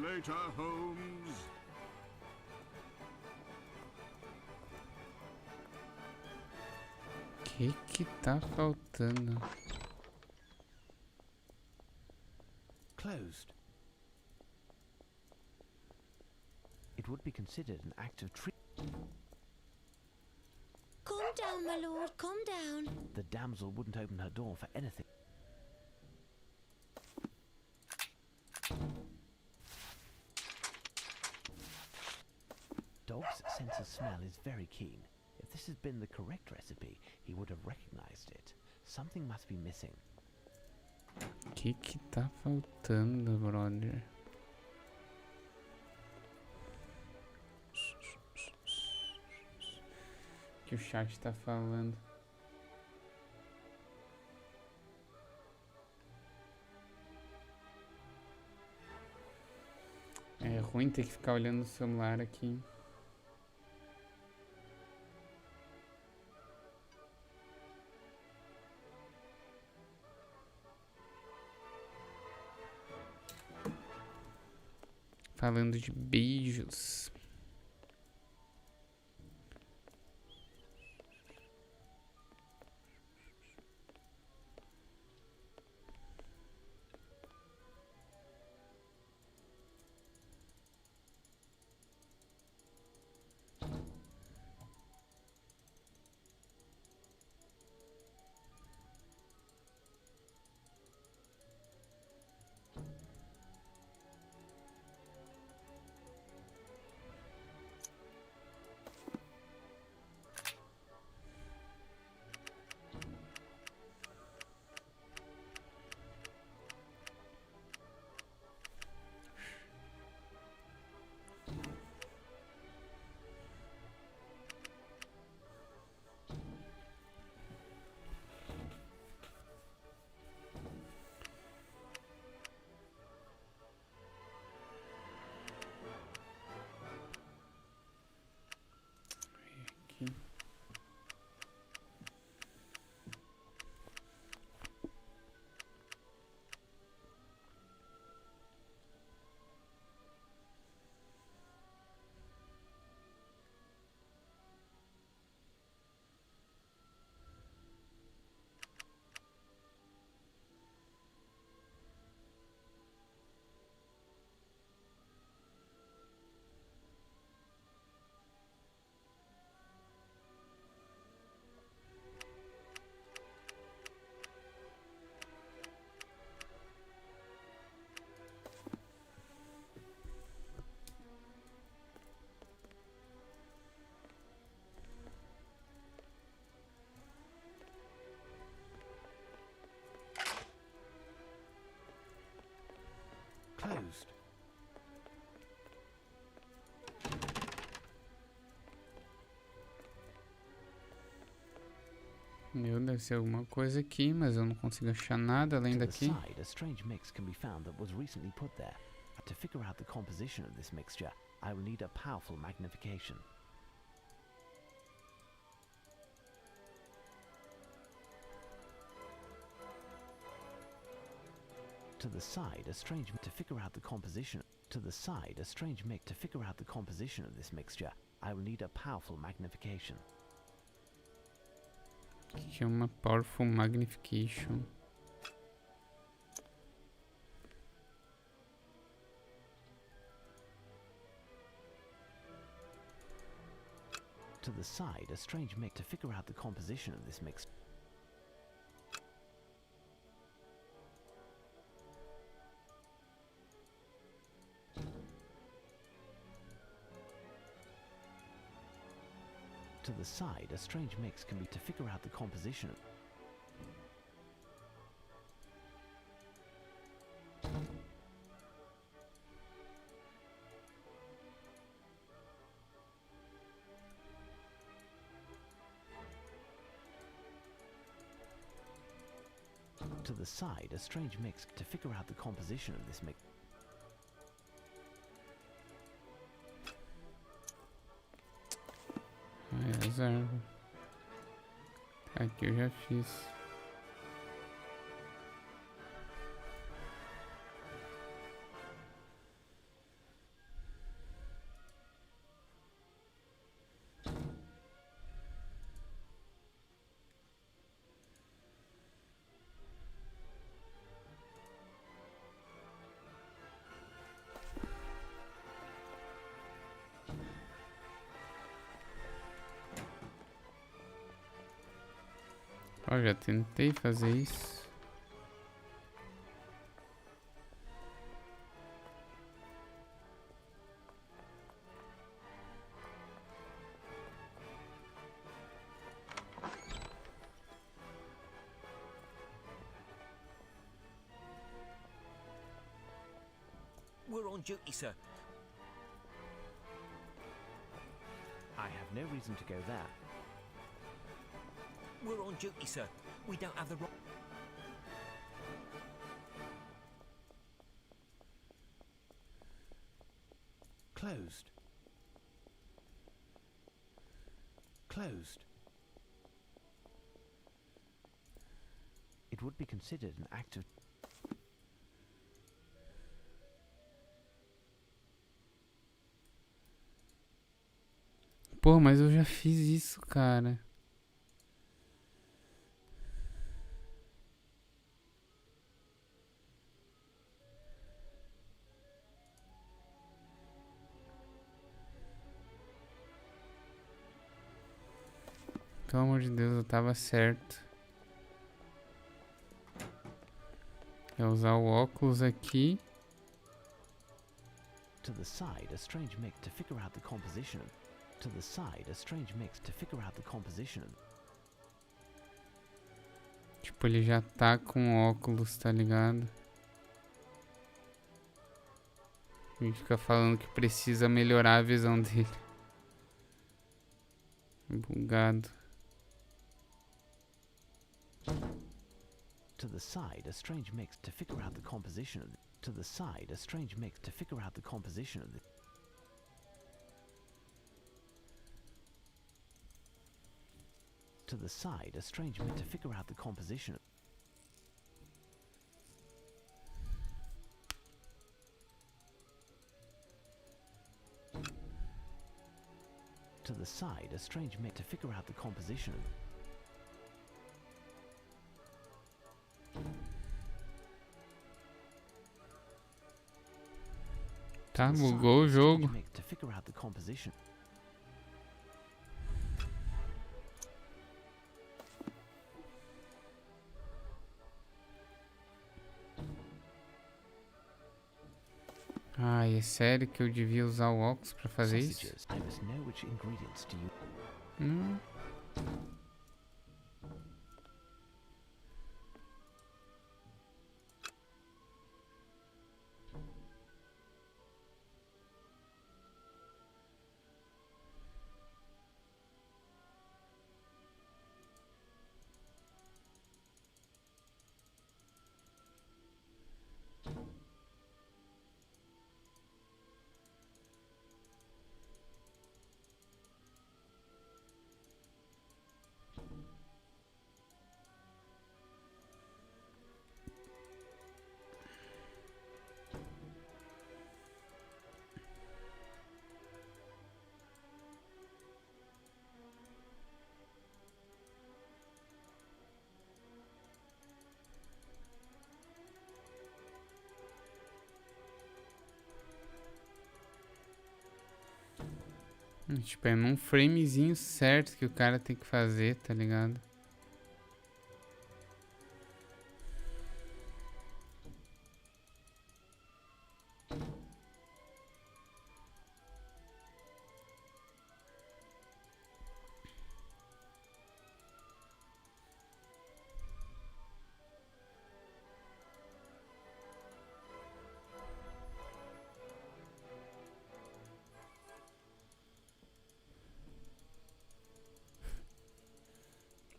Later, Holmes. Que tá faltando? Closed. It would be considered an act of treason. Calm down, my lord, calm down. The damsel wouldn't open her door for anything. Dog's sense of smell is very keen. If this had been the correct recipe, he would have recognized it. Something must be missing. Que tá faltando, brother? Que o chat tá falando. É ruim ter que ficar olhando o celular aqui. Falando de beijos. Closed. Meu, deve ser alguma coisa aqui, mas eu não consigo achar nada além To the daqui. side, a strange mix can be found that was recently put there. To figure out the composition of this mixture, I will need a powerful magnification. To the side, a strange to figure out the composition. To the side, a strange mix to figure out the composition of this mixture. I will need a powerful magnification. Que é uma powerful magnification. To the side, a strange mix to figure out the composition of this mix. To the side, a strange mix can be to figure out the composition. To the side, a strange mix to figure out the composition of this mix. Reserva. Aqui eu já fiz. Ó, já tentei fazer isso. We're on duty, sir. I have no reason to go there. We're on duty, sir. We don't have the right... Closed. Closed. It would be considered an act of... Pô, mas eu já fiz isso, cara. Pelo amor de Deus, eu tava certo. É usar o óculos aqui. To the side, a strange mix to figure out the composition. To the side, a strange mix to figure out the composition. Tipo, ele já tá com óculos, tá ligado? E fica falando que precisa melhorar a visão dele. Bugado. To the side, a strange mix to figure out the composition of the... To the side, a strange mix to figure out the composition of the... To the side, a strange mix to figure out the composition of... To the side, a strange mix to figure out the composition of... Tá, bugou o jogo. To figure out the composition. Ai, é sério que eu devia usar o óculos pra fazer isso? I must know which ingredients to use. Não. Tipo, é num framezinho certo que o cara tem que fazer, tá ligado?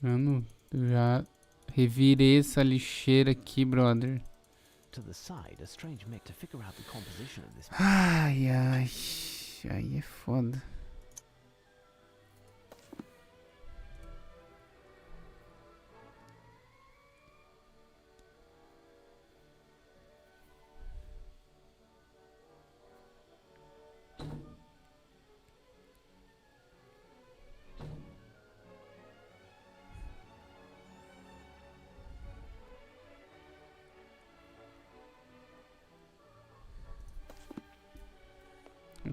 Mano, eu já Revirei essa lixeira aqui, brother. To the side, a strange mix to figure out the composition of this. Ai, ai. Aí é foda.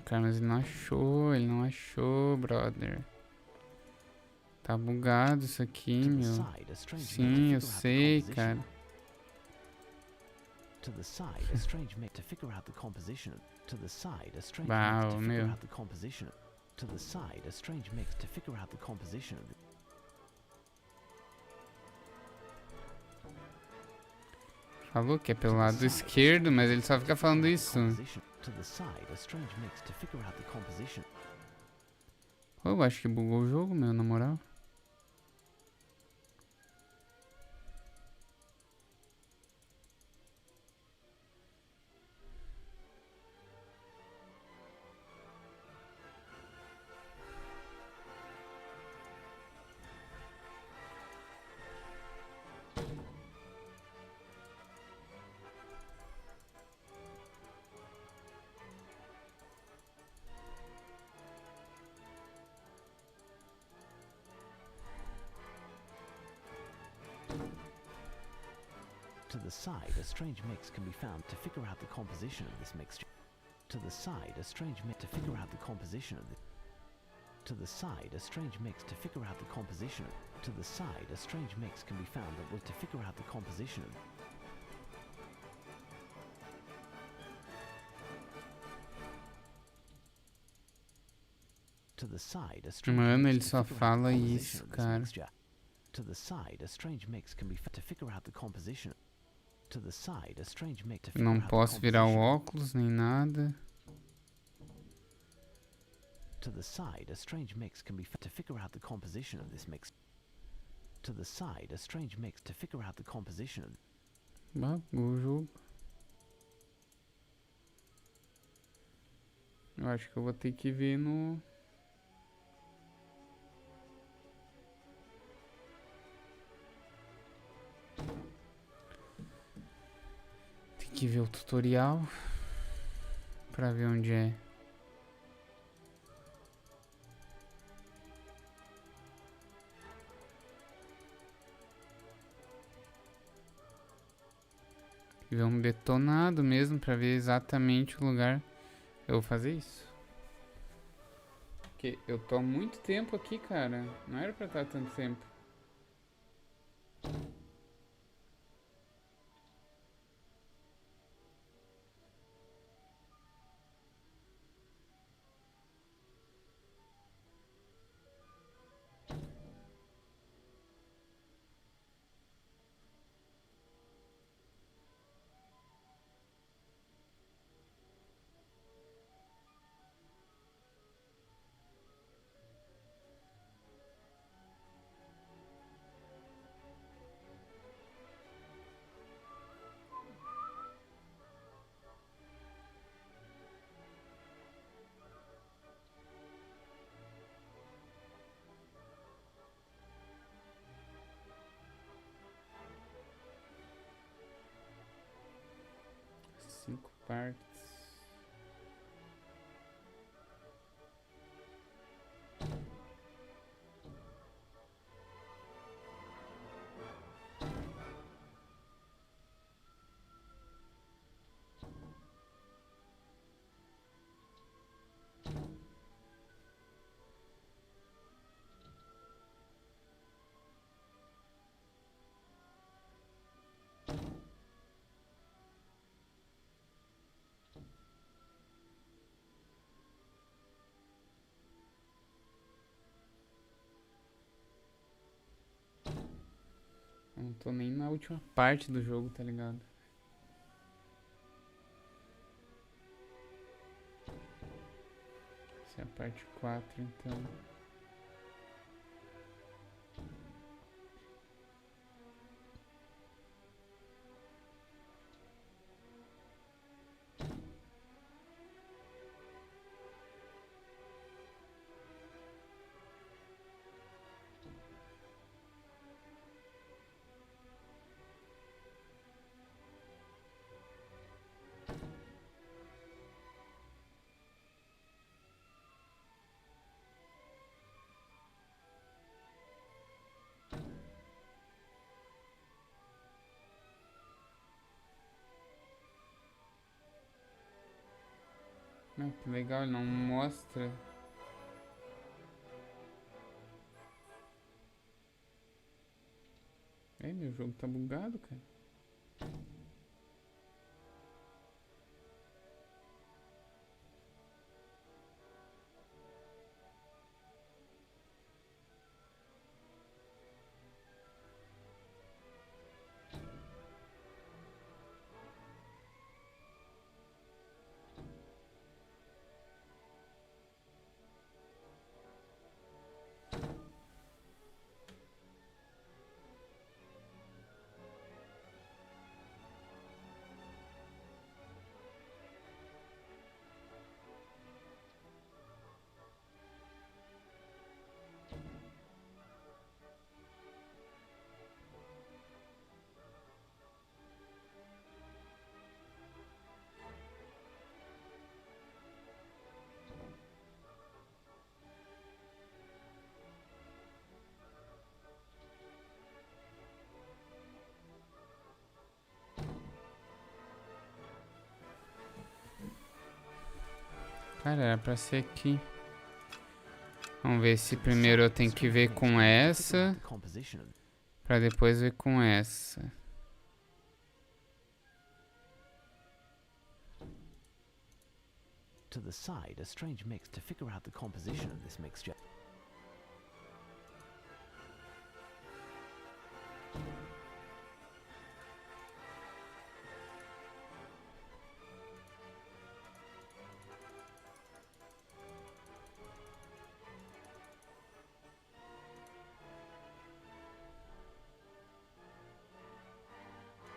Cara, mas ele não achou, brother. Tá bugado isso aqui, meu. Sim, eu sei, cara. To the side, a strange mix to figure out the composition. To the side, a strange Uau, mix to figure meu. out the composition. To the side, a strange mix to figure out the composition. Falou que é pelo lado esquerdo, mas ele só fica falando isso. To the side, a strange mix to figure out the composition. Pô, eu acho que bugou o jogo, meu, na moral. To the side, a strange mix can be found to figure out the composition of this mixture. To the side, a strange mix to figure out the composition of the. To the side, a strange mix to figure out the composition. To the side, a strange mix can be found that will to figure out the composition of. To the side, a strange Mano, mix ele to só figure out the fala composition isso, of this cara. mixture. To the side, a strange mix can be to figure out the composition. To the side, a strange mix to Eu figure não out the posso virar o composition. óculos nem nada. To the side, a strange mix can be to figure out the composition of this mix. To the side, a strange mix to figure out the composition of. Bugou o jogo. Eu acho que eu vou ter que ver no... Tem que ver o tutorial pra ver onde é. Tem que ver um detonado mesmo pra ver exatamente o lugar. Eu vou fazer isso. Porque eu tô há muito tempo aqui, cara. Não era pra estar tanto tempo. Cinco partes. Não tô nem na última parte do jogo, tá ligado? Essa é a parte 4, então. Ah, que legal, ele não mostra. É, meu jogo tá bugado, cara. Cara, era pra ser aqui. Vamos ver se primeiro eu tenho que ver com essa, pra depois ver com essa. To the side, a strange mix to figure out the composition of this mixture.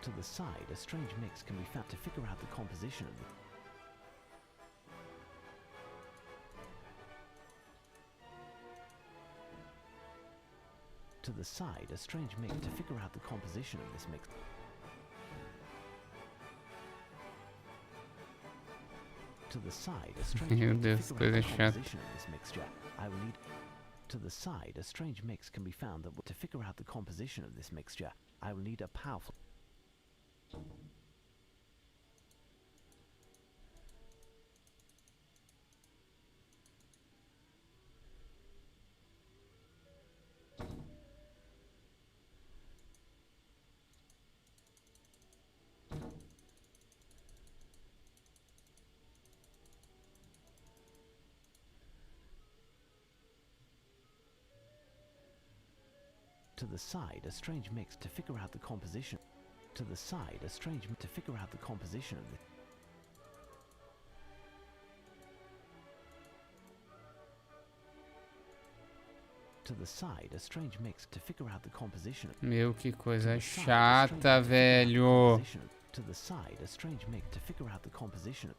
To the side, a strange mix can be found to figure out the composition of the... To the side, a strange mix to figure out the composition of this mix. To the side, a strange mix to figure out the composition of this mixture. I will need... To the side, a strange mix can be found that to figure out the composition of this mixture, I will need a powerful... To the side, a strange mix to figure out the composition. To the side, a strange mix to figure out the composition of the... To the side, a strange mix to figure out the composition. Meu, que coisa chata, velho. To the side, a strange mix to figure out the composition.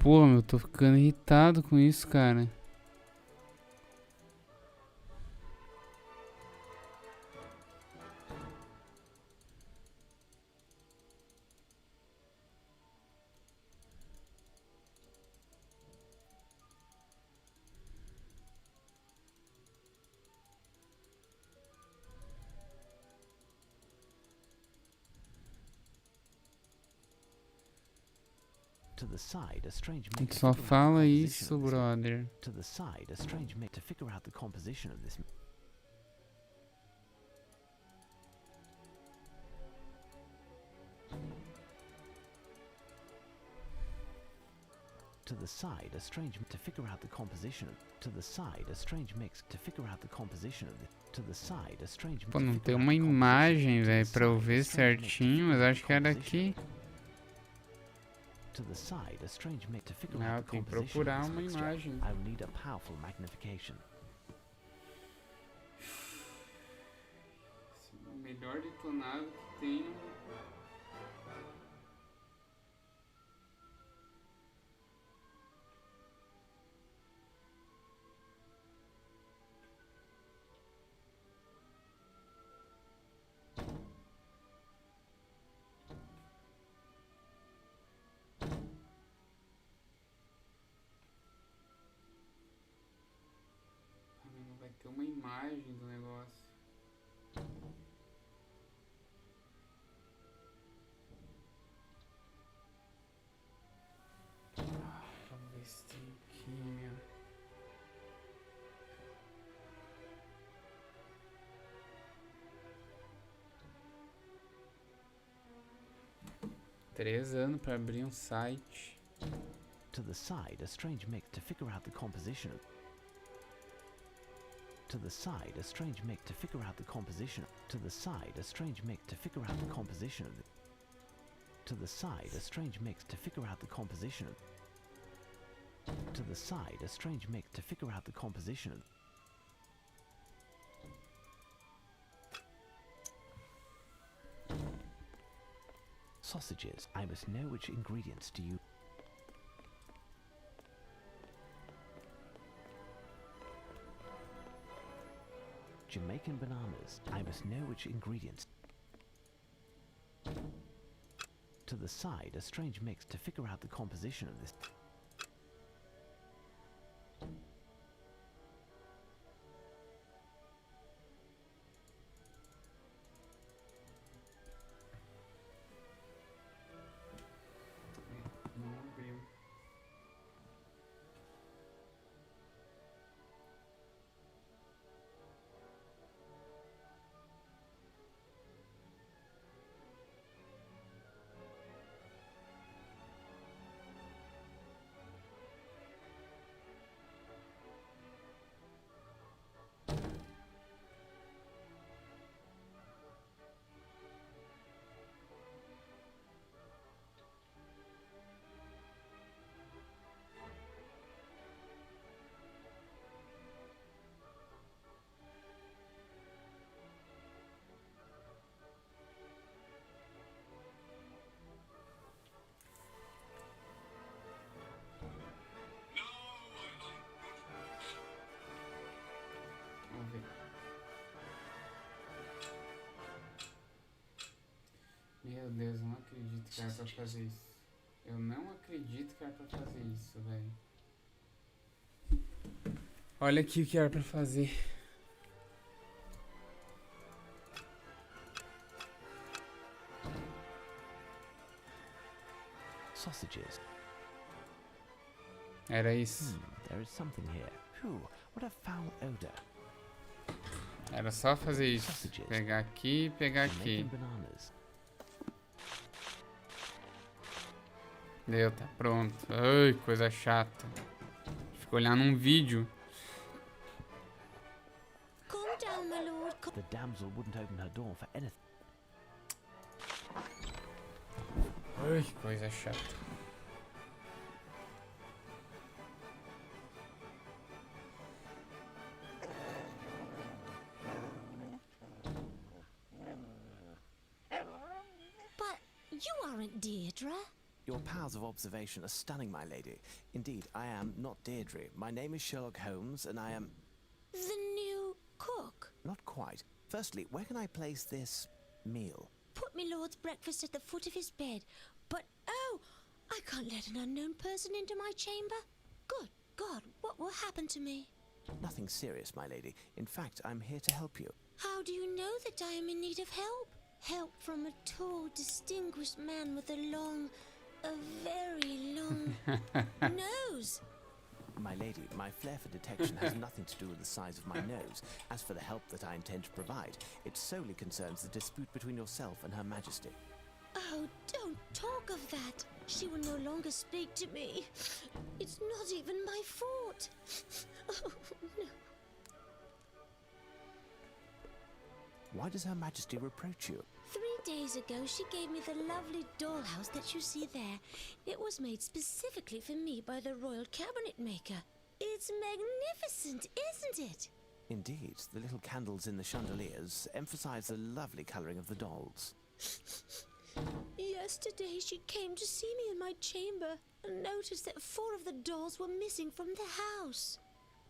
Pô, meu, tô ficando irritado com isso, cara. To the side, a strange mix Só fala isso, brother. To the side, a strange mix to figure out the composition of this. To the side, a strange mix to figure out the composition. To the side, a strange mix to figure out the composition of this. To the side, a strange. Pô, não tem uma imagem, velho, pra eu ver certinho, mas acho que era aqui. To the side, a strange mix to figure Ah, out the tem que composition procurar of this uma mixture. imagem. I will need a powerful magnification. O melhor detonado que tem. Vai ter uma imagem do negócio. 3 anos pra abrir um site. To the side, a strange mix to figure out the composition. To the side, a strange mix to figure out the composition. To the side, a strange mix to figure out the composition of the. To the side, a strange mix to figure out the composition of. To the side, a strange mix to figure out the composition of. Sausages. I must know which ingredients to use. Jamaican bananas. I must know which ingredients. To the side, a strange mix to figure out the composition of this. Não abriu. Vamos ver. Meu Deus, eu não acredito que era pra fazer isso. Eu não acredito que era pra fazer isso, velho. Olha aqui o que era pra fazer. Sausages. Era isso. There is something here. Phew, what a foul odor. Era só fazer isso. Sausages. Pegar aqui e pegar aqui. Jamaican bananas. Deu, tá pronto. Ai, coisa chata. Fico olhando um vídeo. Calm down, my lord. The damsel wouldn't open her door for anything. Ai, que coisa chata. But you aren't Deirdre. Your powers of observation are stunning, my lady. Indeed, I am not Deirdre. My name is Sherlock Holmes, and I am... The new cook. Not quite. Firstly, where can I place this meal? Put me lord's breakfast at the foot of his bed. But, oh, I can't let an unknown person into my chamber. Good God, what will happen to me? Nothing serious, my lady. In fact, I'm here to help you. How do you know that I am in need of help? Help from a tall, distinguished man with a very long nose. My lady, my flair for detection has nothing to do with the size of my nose. As for the help that I intend to provide, it solely concerns the dispute between yourself and Her Majesty. Oh, don't talk of that. She will no longer speak to me. It's not even my fault. Oh, no. Why does Her Majesty reproach you? 3 days ago, she gave me the lovely dollhouse that you see there. It was made specifically for me by the royal cabinet maker. It's magnificent, isn't it? Indeed, the little candles in the chandeliers emphasize the lovely colouring of the dolls. Yesterday, she came to see me in my chamber and noticed that 4 of the dolls were missing from the house.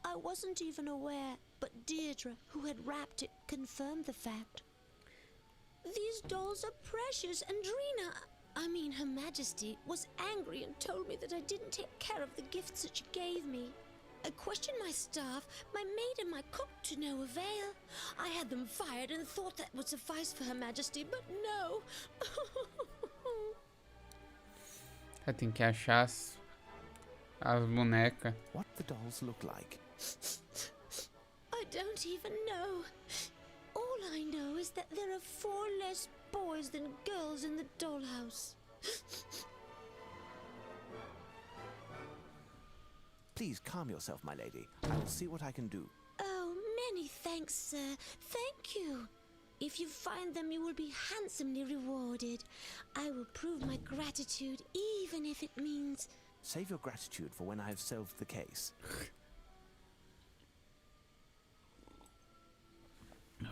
I wasn't even aware, but Deirdre, who had wrapped it, confirmed the fact. These dolls are precious, and Her Majesty, was angry and told me that I didn't take care of the gifts that she gave me. I questioned my staff, my maid and my cook to no avail. I had them fired and thought that would suffice for Her Majesty, but no. Tem que achar as bonecas. What the dolls look like? I don't even know. All I know is that there are 4 less boys than girls in the dollhouse. Please calm yourself, my lady. I will see what I can do. Oh, many thanks, sir. Thank you. If you find them, you will be handsomely rewarded. I will prove my gratitude, even if it means... Save your gratitude for when I have solved the case.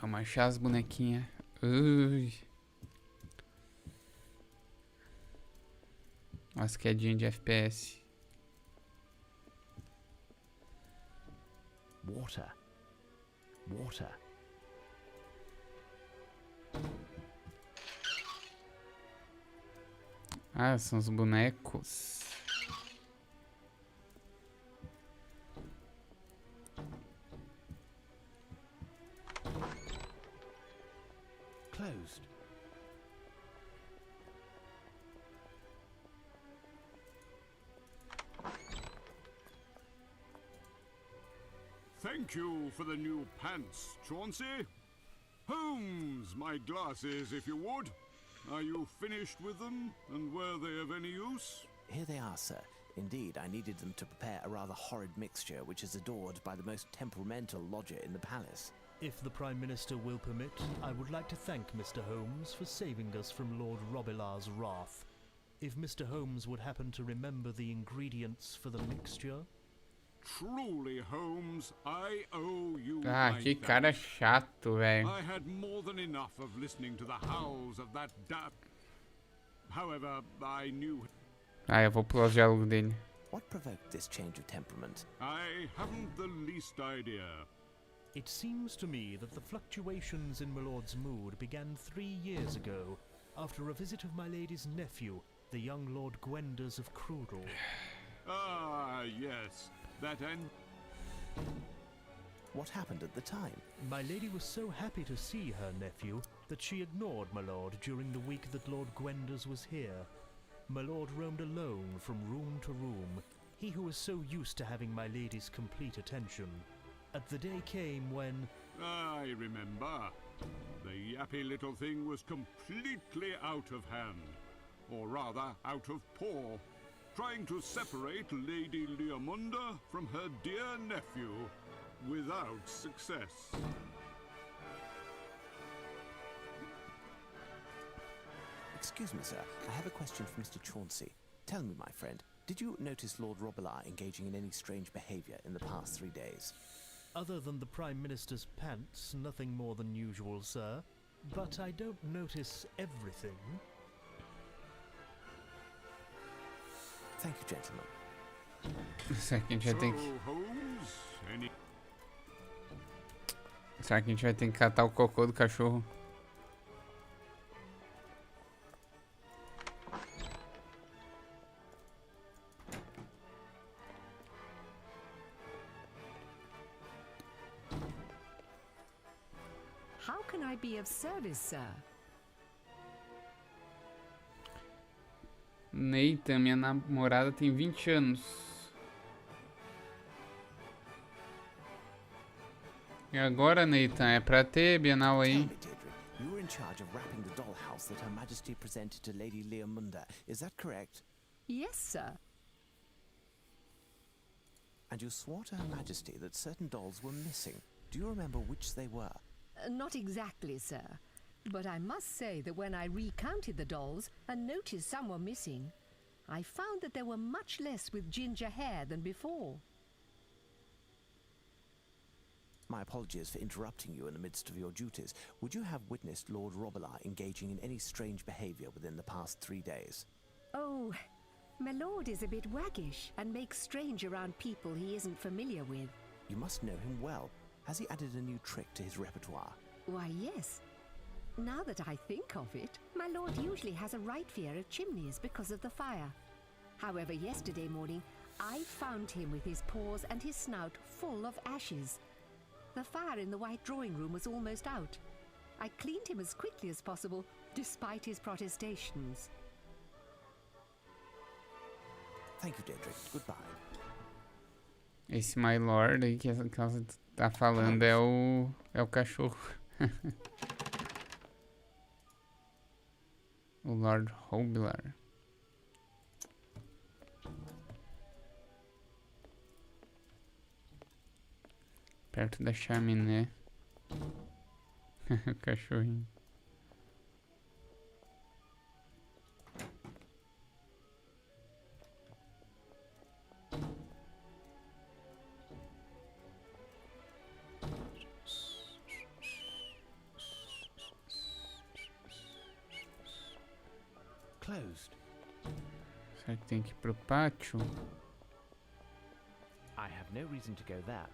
Vamos achar as bonequinhas. Ui. As quedinhas de FPS. Water. Water. Ah, são os bonecos. Closed. Thank you for the new pants, Chauncey. Holmes, my glasses, if you would. Are you finished with them, and were they of any use? Here they are, sir. Indeed, I needed them to prepare a rather horrid mixture which is adored by the most temperamental lodger in the palace. If the Prime Minister will permit, I would like to thank Mr. Holmes for saving us from Lord Robilar's wrath. If Mr. Holmes would happen to remember the ingredients for the mixture... Truly, Holmes, I owe you Ah, my que thanks. cara chato, velho. I had more than enough of listening to the howls of that However, I knew... Ah, eu vou pular os diálogos dele. What provoked this change of temperament? I haven't the least idea. It seems to me that the fluctuations in my lord's mood began 3 years ago, after a visit of my lady's nephew, the young Lord Gwenders of Crudel. Ah, yes. That end... What happened at the time? My lady was so happy to see her nephew that she ignored my lord during the week that Lord Gwenders was here. My lord roamed alone from room to room, he who was so used to having my lady's complete attention. At the day came when... I remember. The yappy little thing was completely out of hand. Or rather, out of paw. Trying to separate Lady Leomunda from her dear nephew, without success. Excuse me, sir. I have a question for Mr. Chauncey. Tell me, my friend, did you notice Lord Robilar engaging in any strange behaviour in the past 3 days? Other than the Prime Minister's pants, nothing more than usual, sir. But I don't notice everything. Thank you, gentlemen. Será que a gente vai ter que... So, Holmes, any... Será que a gente vai ter que catar o cocô do cachorro? How can I be of service, sir? Nathan, minha namorada tem 20 anos. E agora, Nathan, é pra ter Bienal Tell aí. me, Deirdre, you were in charge of wrapping the dollhouse that Her Majesty presented to Lady Leomunda. Is that correct? Yes, sir. And you swore to Her Majesty that certain dolls were missing. Do you remember which they were? Not exactly, sir. But I must say that when I recounted the dolls and noticed some were missing, I found that there were much less with ginger hair than before. My apologies for interrupting you in the midst of your duties. Would you have witnessed Lord Robilar engaging in any strange behaviour within the past 3 days? Oh, my lord is a bit waggish and makes strange around people he isn't familiar with. You must know him well. Has he added a new trick to his repertoire? Why, yes. Now that I think of it, my lord usually has a right fear of chimneys because of the fire. However, yesterday morning, I found him with his paws and his snout full of ashes. The fire in the white drawing room was almost out. I cleaned him as quickly as possible, despite his protestations. Thank you, Deirdre. Goodbye. Esse My Lord aí que ela tá falando é o cachorro. O Lord Robilar. Perto da chaminé. O cachorrinho. Closed. Será que tem que ir pro pátio? I have no reason to go there.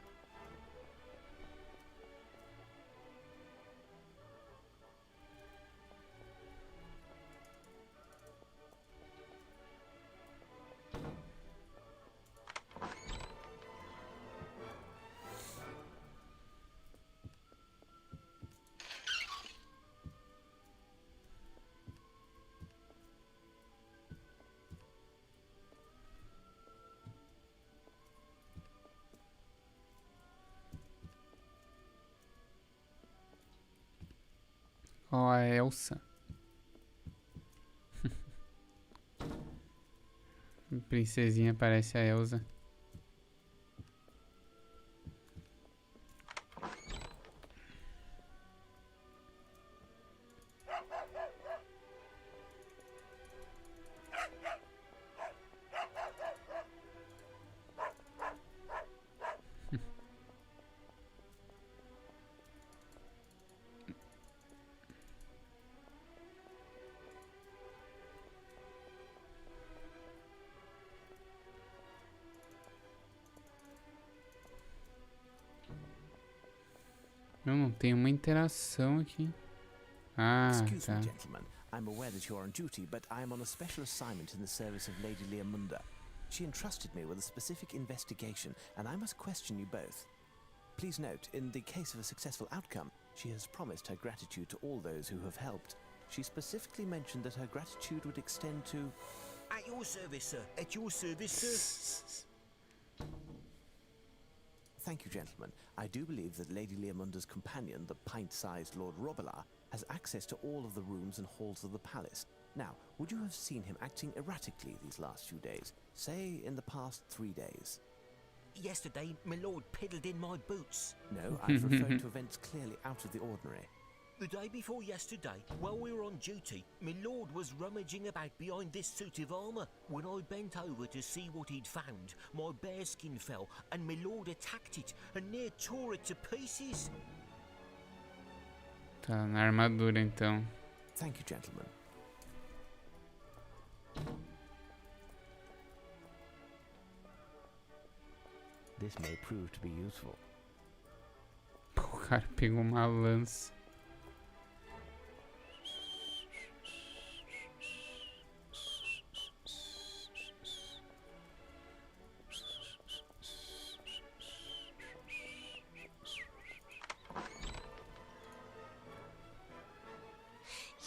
Ó, a Elsa. Princesinha parece a Elsa. Eu não tenho uma interação aqui. Ah, Excuse tá. me, gentlemen. I'm aware that you're on duty, but I am on a special assignment in the service of Lady Leomunda. She entrusted me with a specific investigation, and I must question you both. Please note, in the case of a successful outcome, she has promised her gratitude to all those who have helped. She specifically mentioned that her gratitude would extend to... At your service, sir. At your service, sir. Thank you, gentlemen. I do believe that Lady Leomunda's companion, the pint-sized Lord Robillard, has access to all of the rooms and halls of the palace. Now, would you have seen him acting erratically these last few days? Say, in the past 3 days? Yesterday, my lord piddled in my boots. No, I've referred to events clearly out of the ordinary. The day before yesterday, while we were on duty, my lord was rummaging about behind this suit of armour. When I bent over to see what he'd found, my bearskin fell, and my lord attacked it, and near tore it to pieces. Tá na armadura, então. Thank you, gentlemen. This may prove to be useful. O cara pegou uma lança.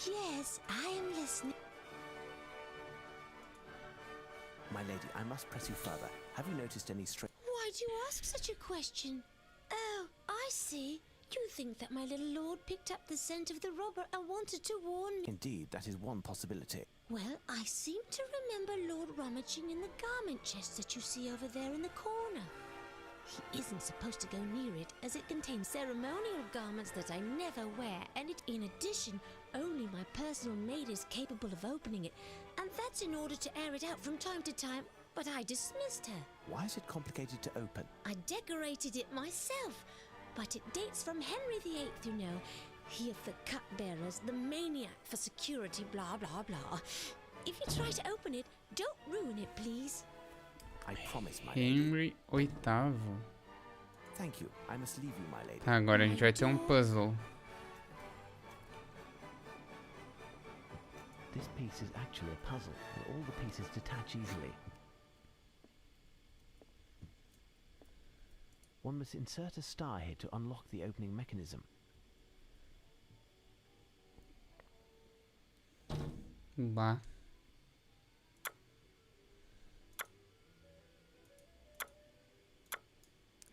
Yes, I am listening. My lady, I must press you further. Have you noticed any strange... Why do you ask such a question? Oh, I see. You think that my little lord picked up the scent of the robber and wanted to warn me. Indeed, that is one possibility. Well, I seem to remember Lord rummaging in the garment chest that you see over there in the corner. He isn't supposed to go near it, as it contains ceremonial garments that I never wear, and in addition, only my personal maid is capable of opening it, and that's in order to air it out from time to time, but I dismissed her. Why is it complicated to open? I decorated it myself, but it dates from Henry VIII, you know. He of the cupbearers, the maniac for security, blah, blah, blah. If you try to open it, don't ruin it, please. I promise, my lady. Henry VIII. Thank you. I must leave you, my lady. Tá, agora a gente vai ter um puzzle. This piece is actually a puzzle, and all the pieces detach easily. One must insert a star here to unlock the opening mechanism. Bah.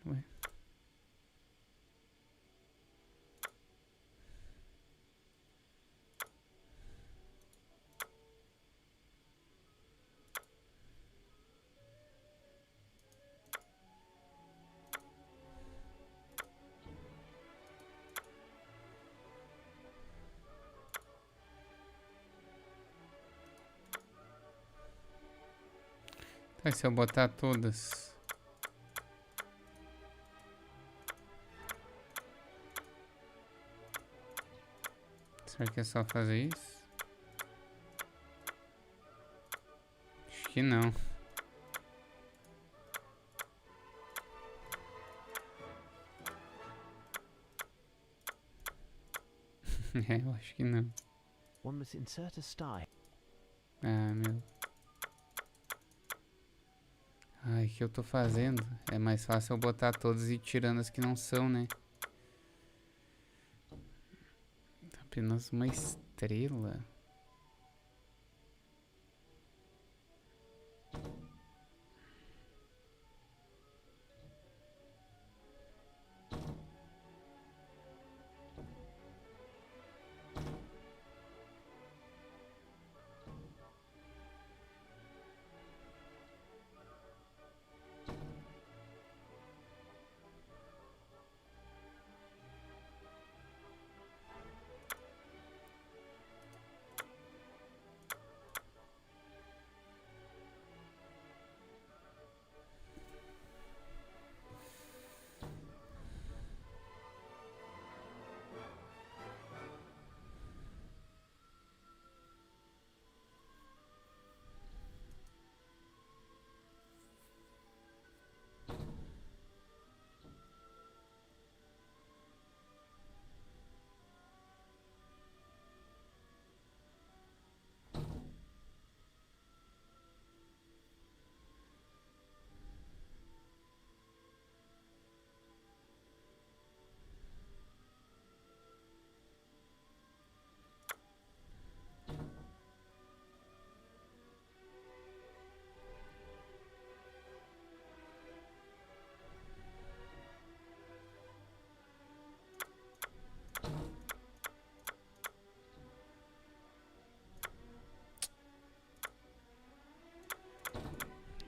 Ué. Vai se eu botar todas. Será que é só fazer isso? Acho que não. É, eu acho que não. One must insert a star. Ah, meu. Ai, o que eu tô fazendo? É mais fácil eu botar todas e ir tirando as que não são, né? Apenas uma estrela.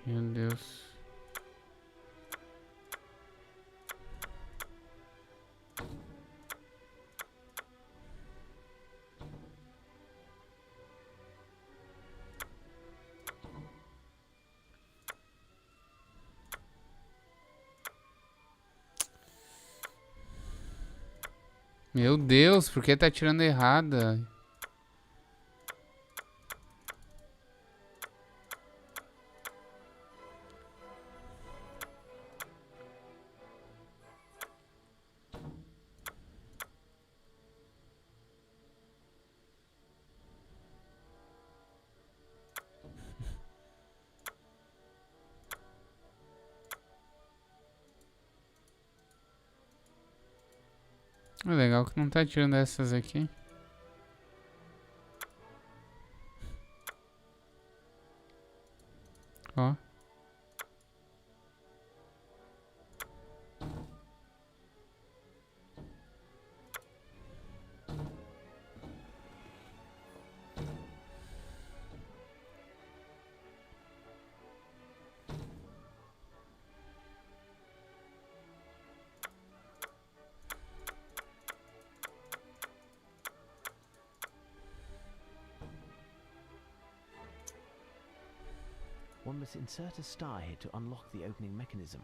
Meu Deus. Meu Deus, por que tá tirando errada? É legal que não tá tirando essas aqui. Ó. One must insert a star here to unlock the opening mechanism.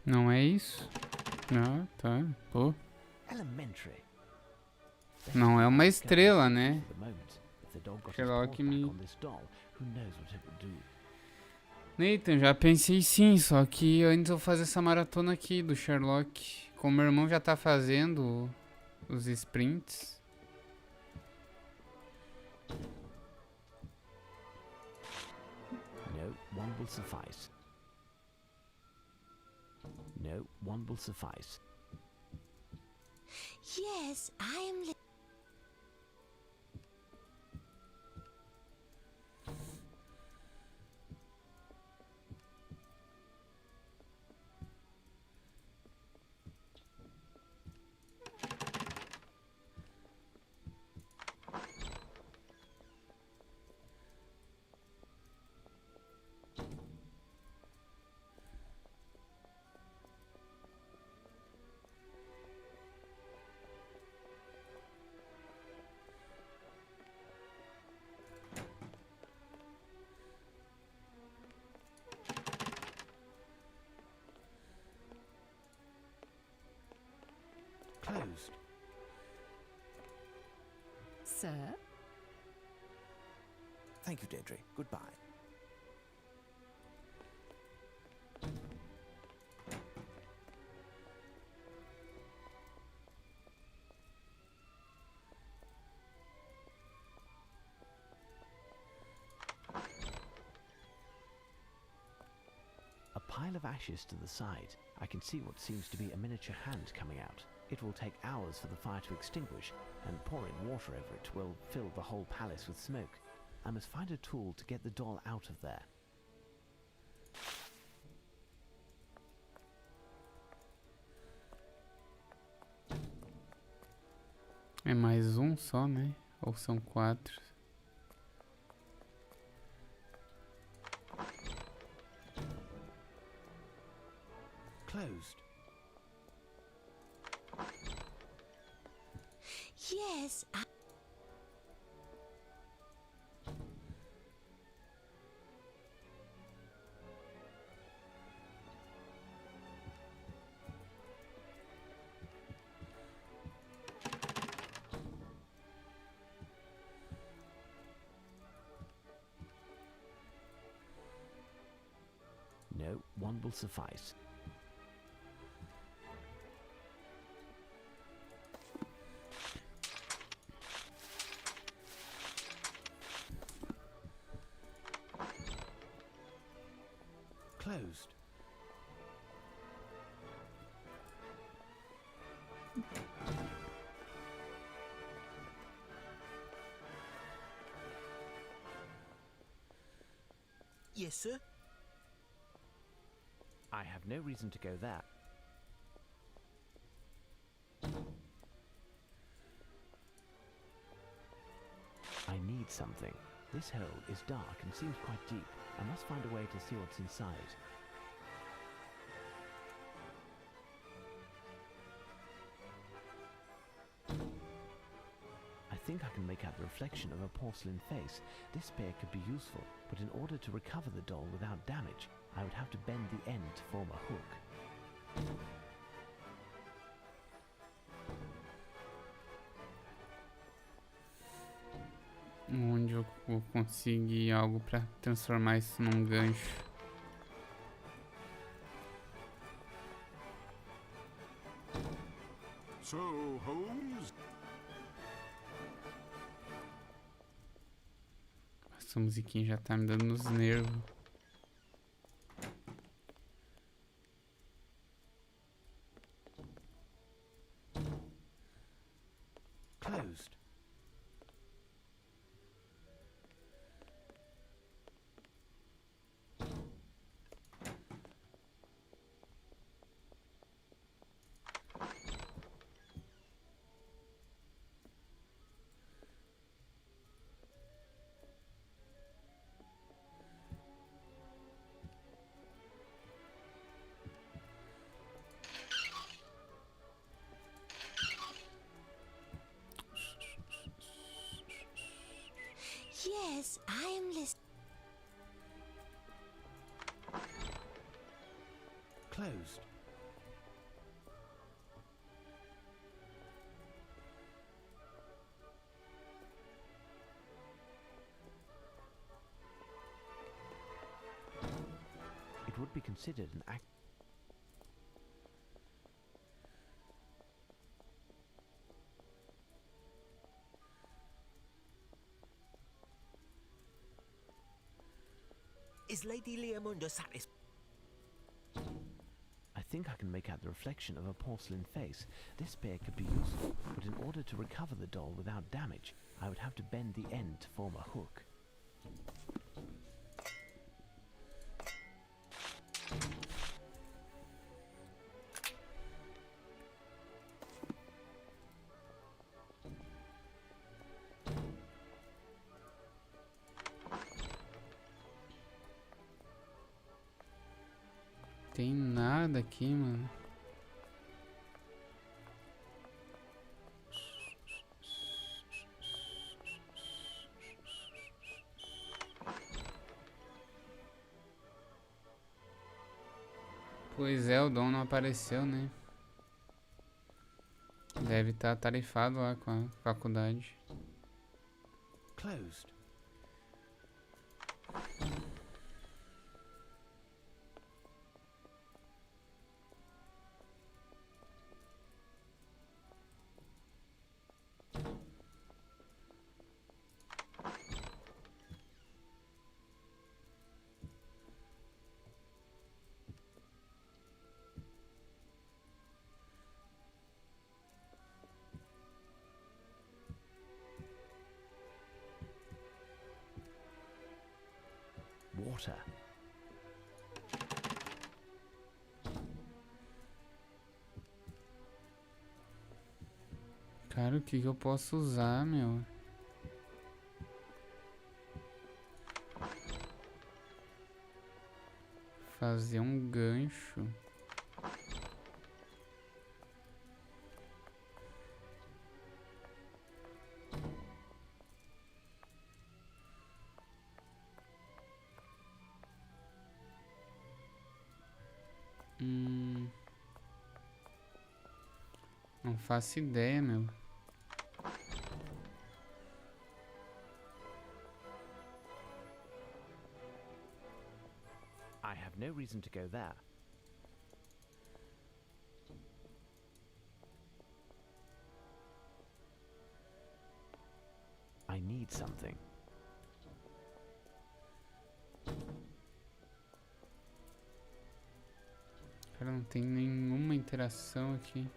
Não é isso? Ah, tá. Pô. Elementary. Não é uma estrela, né? For the moment, if the dog got his Sherlock paws back me... on this doll, who knows what it would do. Nathan, já pensei sim, só que antes eu vou fazer essa maratona aqui do Sherlock. Como meu irmão já tá fazendo os sprints. No, one will suffice. No, one will suffice. Yes, I am. Closed. Sir? Thank you, Deirdre. Goodbye. A pile of ashes to the side. I can see what seems to be a miniature hand coming out. It will take hours for the fire to extinguish, and pouring water over it will fill the whole palace with smoke. I must find a tool to get the doll out of there. É mais um só, né? Ou são 4? Closed. Yes, I. No, one will suffice. Closed. Yes, sir? I have no reason to go there. I need something. This hole is dark and seems quite deep. I must find a way to see what's inside. I think I can make out the reflection of a porcelain face. This spear could be useful, but in order to recover the doll without damage, I would have to bend the end to form a hook. Onde eu vou conseguir algo pra transformar isso num gancho? So, Holmes? Essa musiquinha já tá me dando nos nervos. Closed. Yes, I am listening. Closed. considered an act. Is Lady Leomunda satisfied? I think I can make out the reflection of a porcelain face. This spear could be useful, but in order to recover the doll without damage, I would have to bend the end to form a hook. Tem nada aqui, mano. Pois é, o Dom não apareceu, né? Deve estar tarifado lá com a faculdade. Closed. Water. Cara, o que que eu posso usar, meu? Fazer um gancho. Não faço ideia, meu. I have no reason to go there. I need something. Cara, não tem nenhuma interação aqui.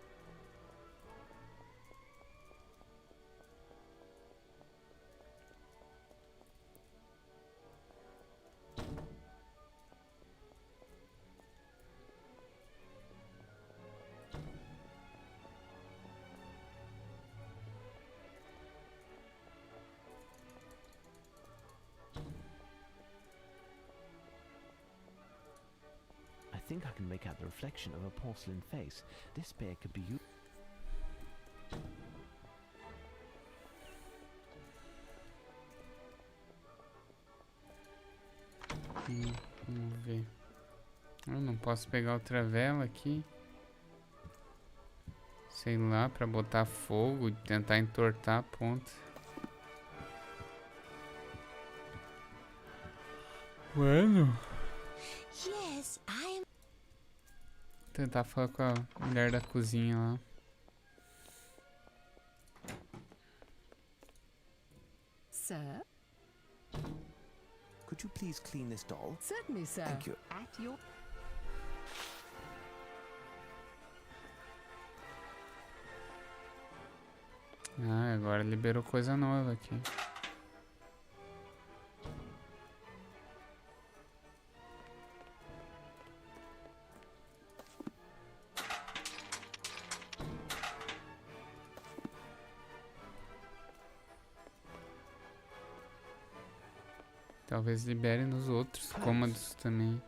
I think I can make out the reflection of a porcelain face. This spear could be used. Vamos ver. Eu não posso pegar outra vela aqui. Sei lá, pra botar fogo e tentar entortar a ponta. Mano. Yes, I am. Tentar falar com a mulher da cozinha lá. Sir? Could you please clean this doll? Certainly, sir. Thank you. At your... Ah, agora liberou coisa nova aqui. Talvez libere nos outros cômodos também.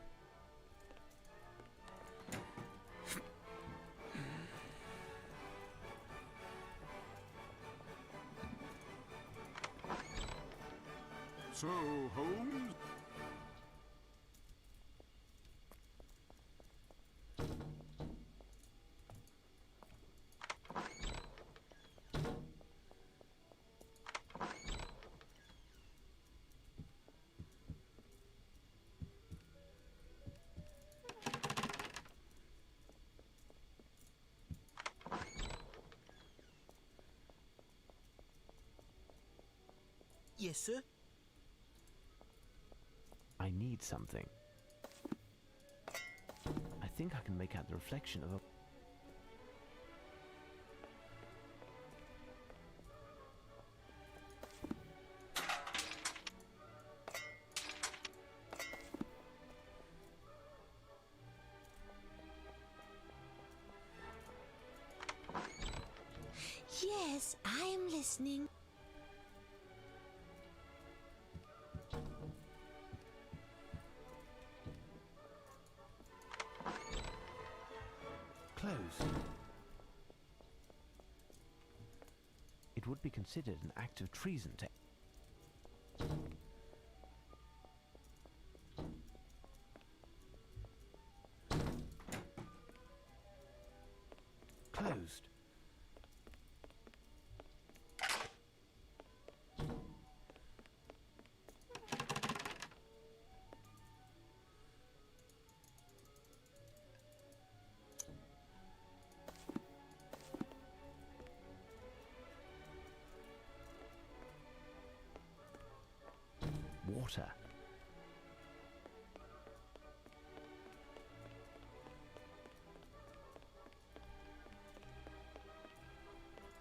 So, Holmes? Yes, sir. I need something. I think I can make out the reflection of a... Yes, I am listening. Closed. It would be considered an act of treason to... Closed. Water.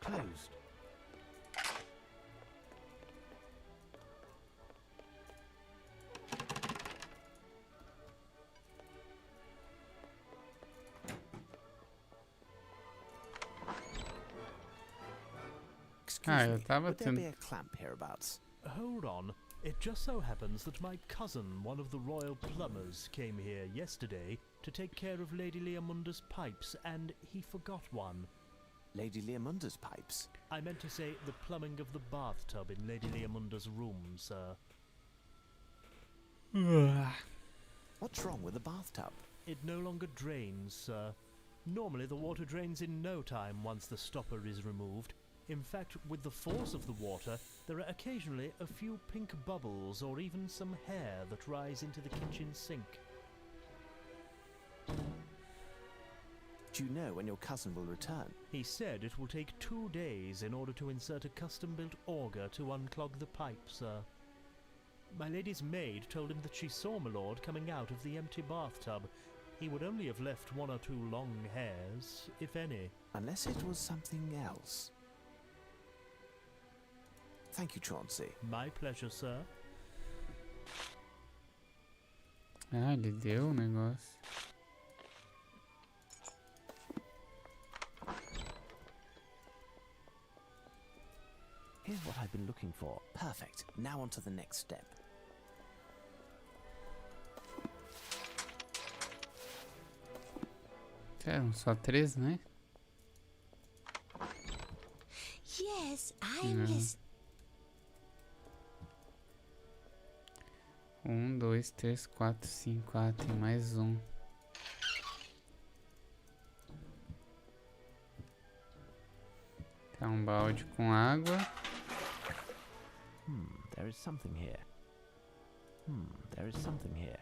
Closed. Excuse eu me, tava would there tendo... be a clamp hereabouts? Hold on. It just so happens that my cousin, one of the royal plumbers, came here yesterday to take care of Lady Leamunda's pipes, and he forgot one. Lady Leamunda's pipes? I meant to say the plumbing of the bathtub in Lady Leamunda's room, sir. What's wrong with the bathtub? It no longer drains, sir. Normally the water drains in no time once the stopper is removed. In fact, with the force of the water, there are occasionally a few pink bubbles or even some hair that rise into the kitchen sink. Do you know when your cousin will return? He said it will take 2 days in order to insert a custom-built auger to unclog the pipe, sir. My lady's maid told him that she saw my lord coming out of the empty bathtub. He would only have left 1 or 2 long hairs, if any. Unless it was something else. Thank you, Chauncey. My pleasure, sir. Ah, ele deu o negócio. Here's what I've been looking for. Perfect. Now on to the next step. Eram só 3, né? Yes, I am listening. 1, 2, 3, 4, 5. Ah, tem mais um. Tá um balde com água. There is something here. There is something here.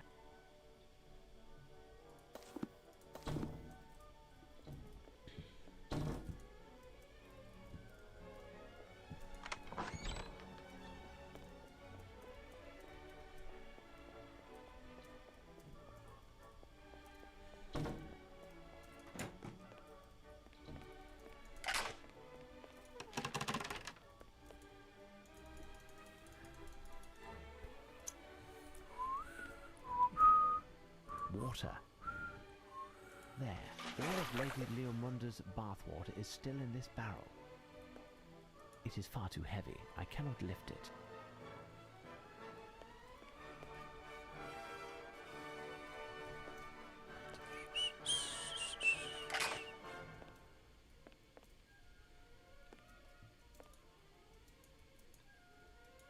Water. There. All of Lady Leamunda's bathwater is still in this barrel. It is far too heavy. I cannot lift it.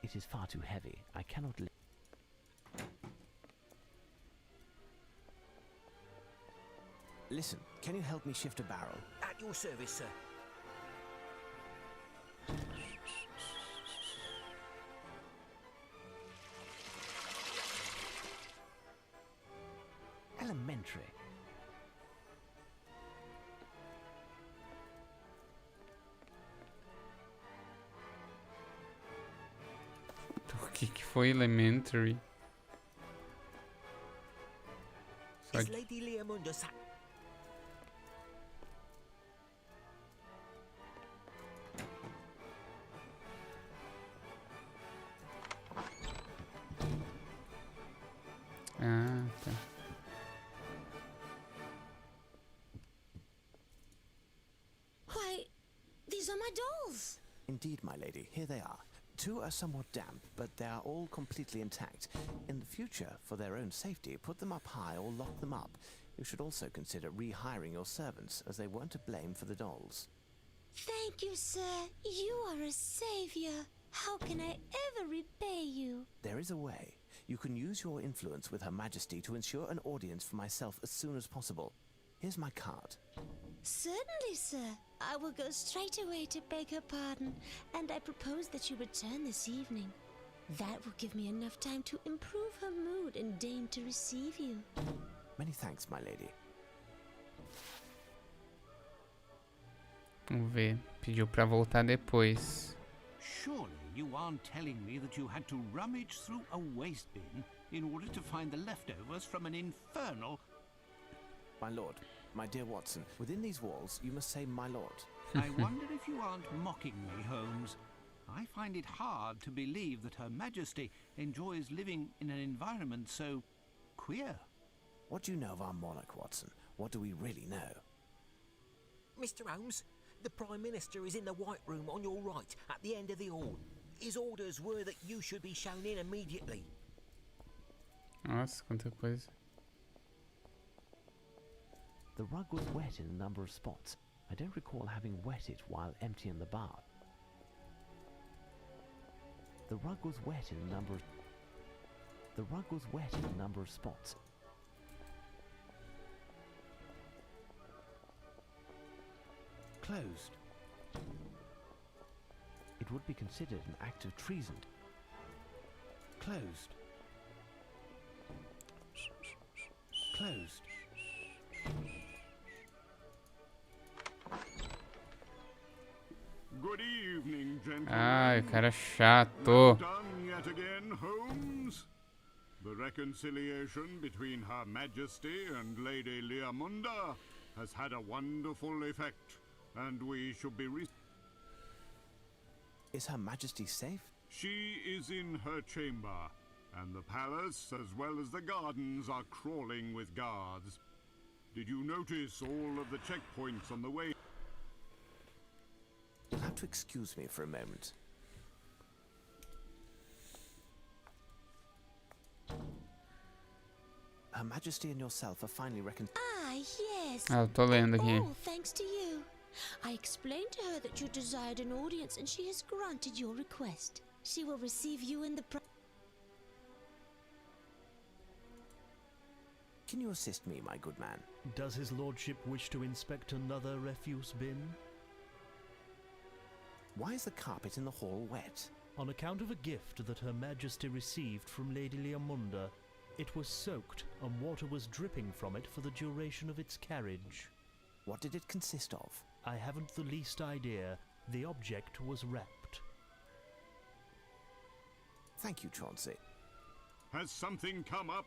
It is far too heavy. I cannot lift. Listen, can you help me shift a barrel? At your service, sir. Elementary. Que foi Elementary? Só Is que... Lady Leomunda Ah, tá. Why, these are my dolls. Indeed, my lady, here they are. 2 are somewhat damp, but they are all completely intact. In the future, for their own safety, put them up high or lock them up. You should also consider rehiring your servants, as they weren't to blame for the dolls. Thank you, sir. You are a savior. How can I ever repay you? There is a way. You can use your influence with Her Majesty to ensure an audience for myself as soon as possible. Here's my card. Certainly, sir. I will go straight away to beg her pardon, and I propose that you return this evening. That will give me enough time to improve her mood and deign to receive you. Many thanks, my lady. Vamos ver. Pediu pra voltar depois. Surely you aren't telling me that you had to rummage through a waste bin in order to find the leftovers from an infernal... My lord, my dear Watson, within these walls you must say my lord. I wonder if you aren't mocking me, Holmes. I find it hard to believe that Her Majesty enjoys living in an environment so queer. What do you know of our monarch, Watson? What do we really know? Mr. Holmes, the Prime Minister is in the White Room on your right, at the end of the hall. His orders were that you should be shown in immediately. Nossa, quanta coisa. The rug was wet in a number of spots. I don't recall having wet it while emptying the bath. The rug was wet in a number of... The rug was wet in a number of spots. Closed. It would be considered an act of treason. Closed. Closed. Good evening, gentlemen. Ai, cara chato. Well done yet again, Holmes. The reconciliation between Her Majesty and Lady Leomunda has had a wonderful effect, and we should be Is Her Majesty safe? She is in her chamber, and the palace as well as the gardens are crawling with guards. Did you notice all of the checkpoints on the way? You'll have to excuse me for a moment. Her Majesty and yourself are finally Ah, yes. Ah, eu tô lendo aqui. All thanks to you. I explained to her that you desired an audience, and she has granted your request. She will receive you in the... Can you assist me, my good man? Does his lordship wish to inspect another refuse bin? Why is the carpet in the hall wet? On account of a gift that Her Majesty received from Lady Leomunda, it was soaked and water was dripping from it for the duration of its carriage. What did it consist of? I haven't the least idea. The object was wrapped. Thank you, Chauncey. Has something come up?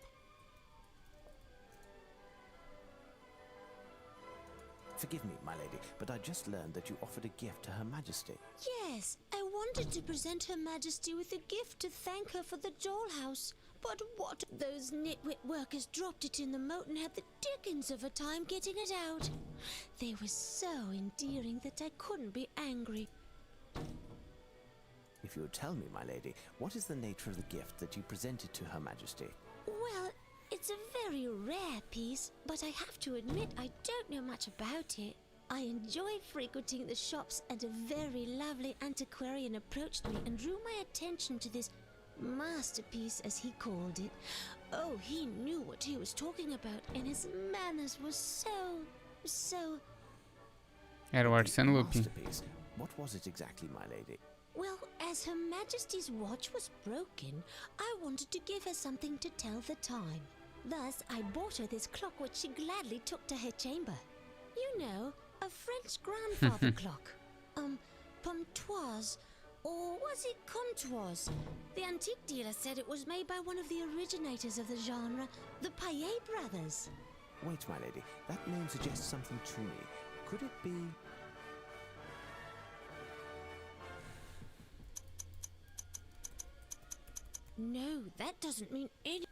Forgive me, my lady, but I just learned that you offered a gift to Her Majesty. Yes, I wanted to present Her Majesty with a gift to thank her for the dollhouse. But what? Those nitwit workers dropped it in the moat and had the dickens of a time getting it out. They were so endearing that I couldn't be angry. If you would tell me, my lady, what is the nature of the gift that you presented to Her Majesty? Well, it's a very rare piece, but I have to admit I don't know much about it. I enjoy frequenting the shops, and a very lovely antiquarian approached me and drew my attention to this masterpiece, as he called it. Oh, he knew what he was talking about, and his manners were so... Era o Arsène Lupin. Masterpiece. What was it exactly, my lady? Well, as Her Majesty's watch was broken, I wanted to give her something to tell the time. Thus, I bought her this clock which she gladly took to her chamber. You know, a French grandfather clock. Pontoise. Or was it comptoirs? The antique dealer said it was made by one of the originators of the genre, the Payet brothers. Wait, my lady. That name suggests something to me. Could it be... No, that doesn't mean any...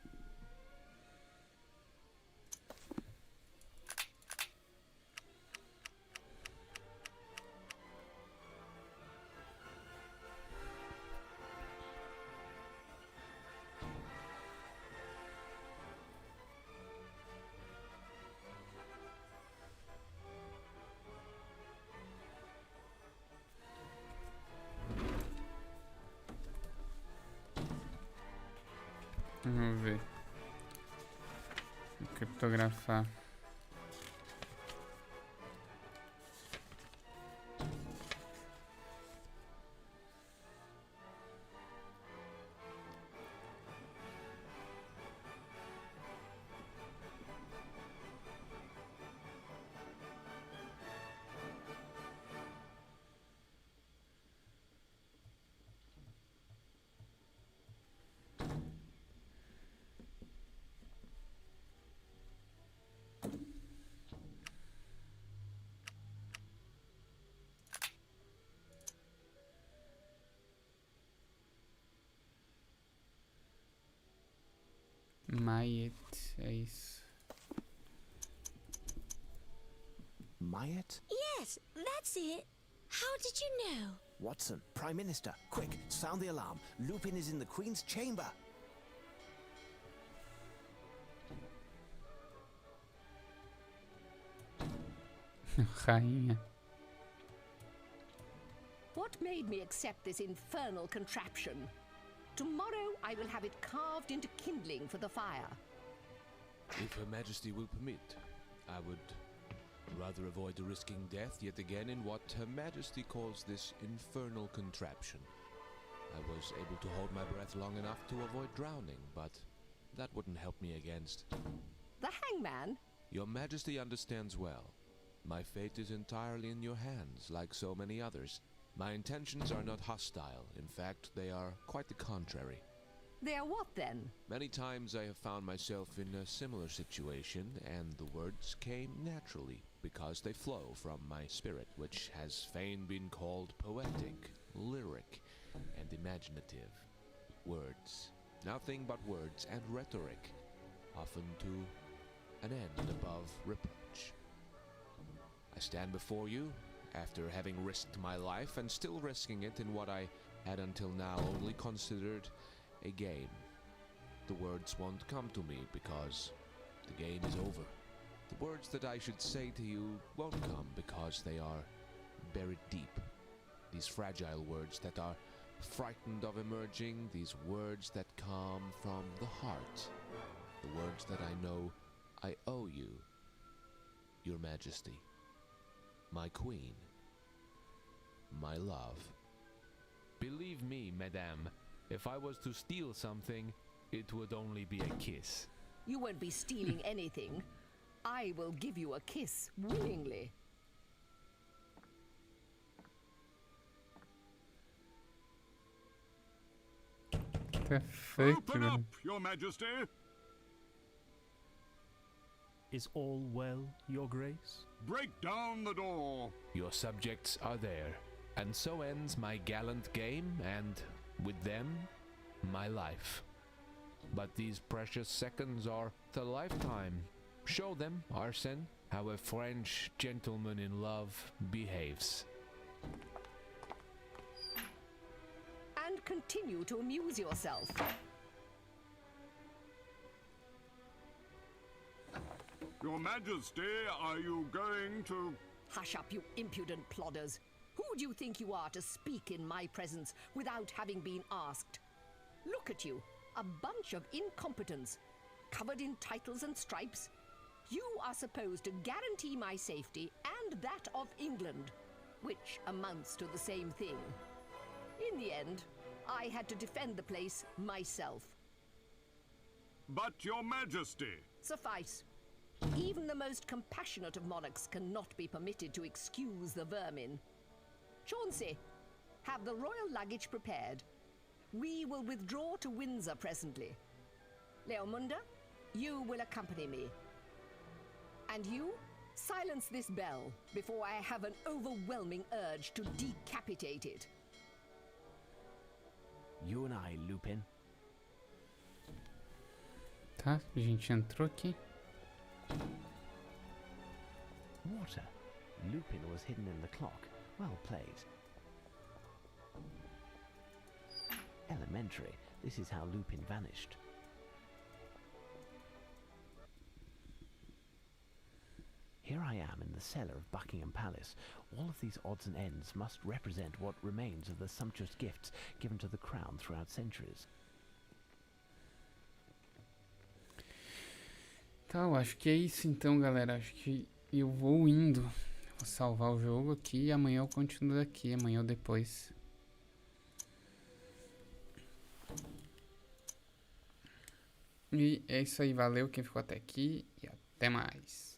Vamos ver. Vou criptografar. Mayet, é isso. Mayet? Yes, that's it. How did you know? Watson, Prime Minister, quick, sound the alarm. Lupin is in the Queen's chamber. Rainha. What made me accept this infernal contraption? Tomorrow I will have it carved into kindling for the fire. If Her Majesty will permit, I would rather avoid risking death yet again in what Her Majesty calls this infernal contraption. I was able to hold my breath long enough to avoid drowning, but that wouldn't help me against... The hangman? Your Majesty understands well. My fate is entirely in your hands, like so many others. My intentions are not hostile. In fact, they are quite the contrary. They are what then? Many times I have found myself in a similar situation, and the words came naturally, because they flow from my spirit, which has fain been called poetic, lyric, and imaginative. Words. Nothing but words and rhetoric, often to an end above reproach. I stand before you, after having risked my life and still risking it in what I had until now only considered a game. The words won't come to me because the game is over. The words that I should say to you won't come because they are buried deep. These fragile words that are frightened of emerging, these words that come from the heart. The words that I know I owe you, Your Majesty, my Queen, my love. Believe me, madame, if I was to steal something, it would only be a kiss. You won't be stealing anything. I will give you a kiss willingly. Perfeito, Open velho. up, Your Majesty. Is all well, Your Grace? Break down the door. Your subjects are there, and so ends my gallant game, and with them, my life. But these precious seconds are the lifetime. Show them, Arsène, how a French gentleman in love behaves. And continue to amuse yourself. Your Majesty, are you going to... Hush up, you impudent plodders. Who do you think you are to speak in my presence without having been asked? Look at you, a bunch of incompetents, covered in titles and stripes. You are supposed to guarantee my safety and that of England, which amounts to the same thing. In the end, I had to defend the place myself. But, Your Majesty... Suffice. Even the most compassionate of monarchs cannot be permitted to excuse the vermin. Chauncey, Have the royal luggage prepared. We will withdraw to Windsor presently. Leomunda, you will accompany me. And you, silence this bell before I have an overwhelming urge to decapitate it. You and I, Lupin. Tá, a gente entrou aqui. Water. Lupin was hidden in the clock. Well played. Elementary. This is how Lupin vanished. Here I am in the cellar of Buckingham Palace. All of these odds and ends must represent what remains of the sumptuous gifts given to the crown throughout centuries. Tá, eu acho que é isso então, galera. Acho que eu vou indo. Vou salvar o jogo aqui e amanhã eu continuo daqui. Amanhã ou depois. E é isso aí. Valeu quem ficou até aqui e até mais.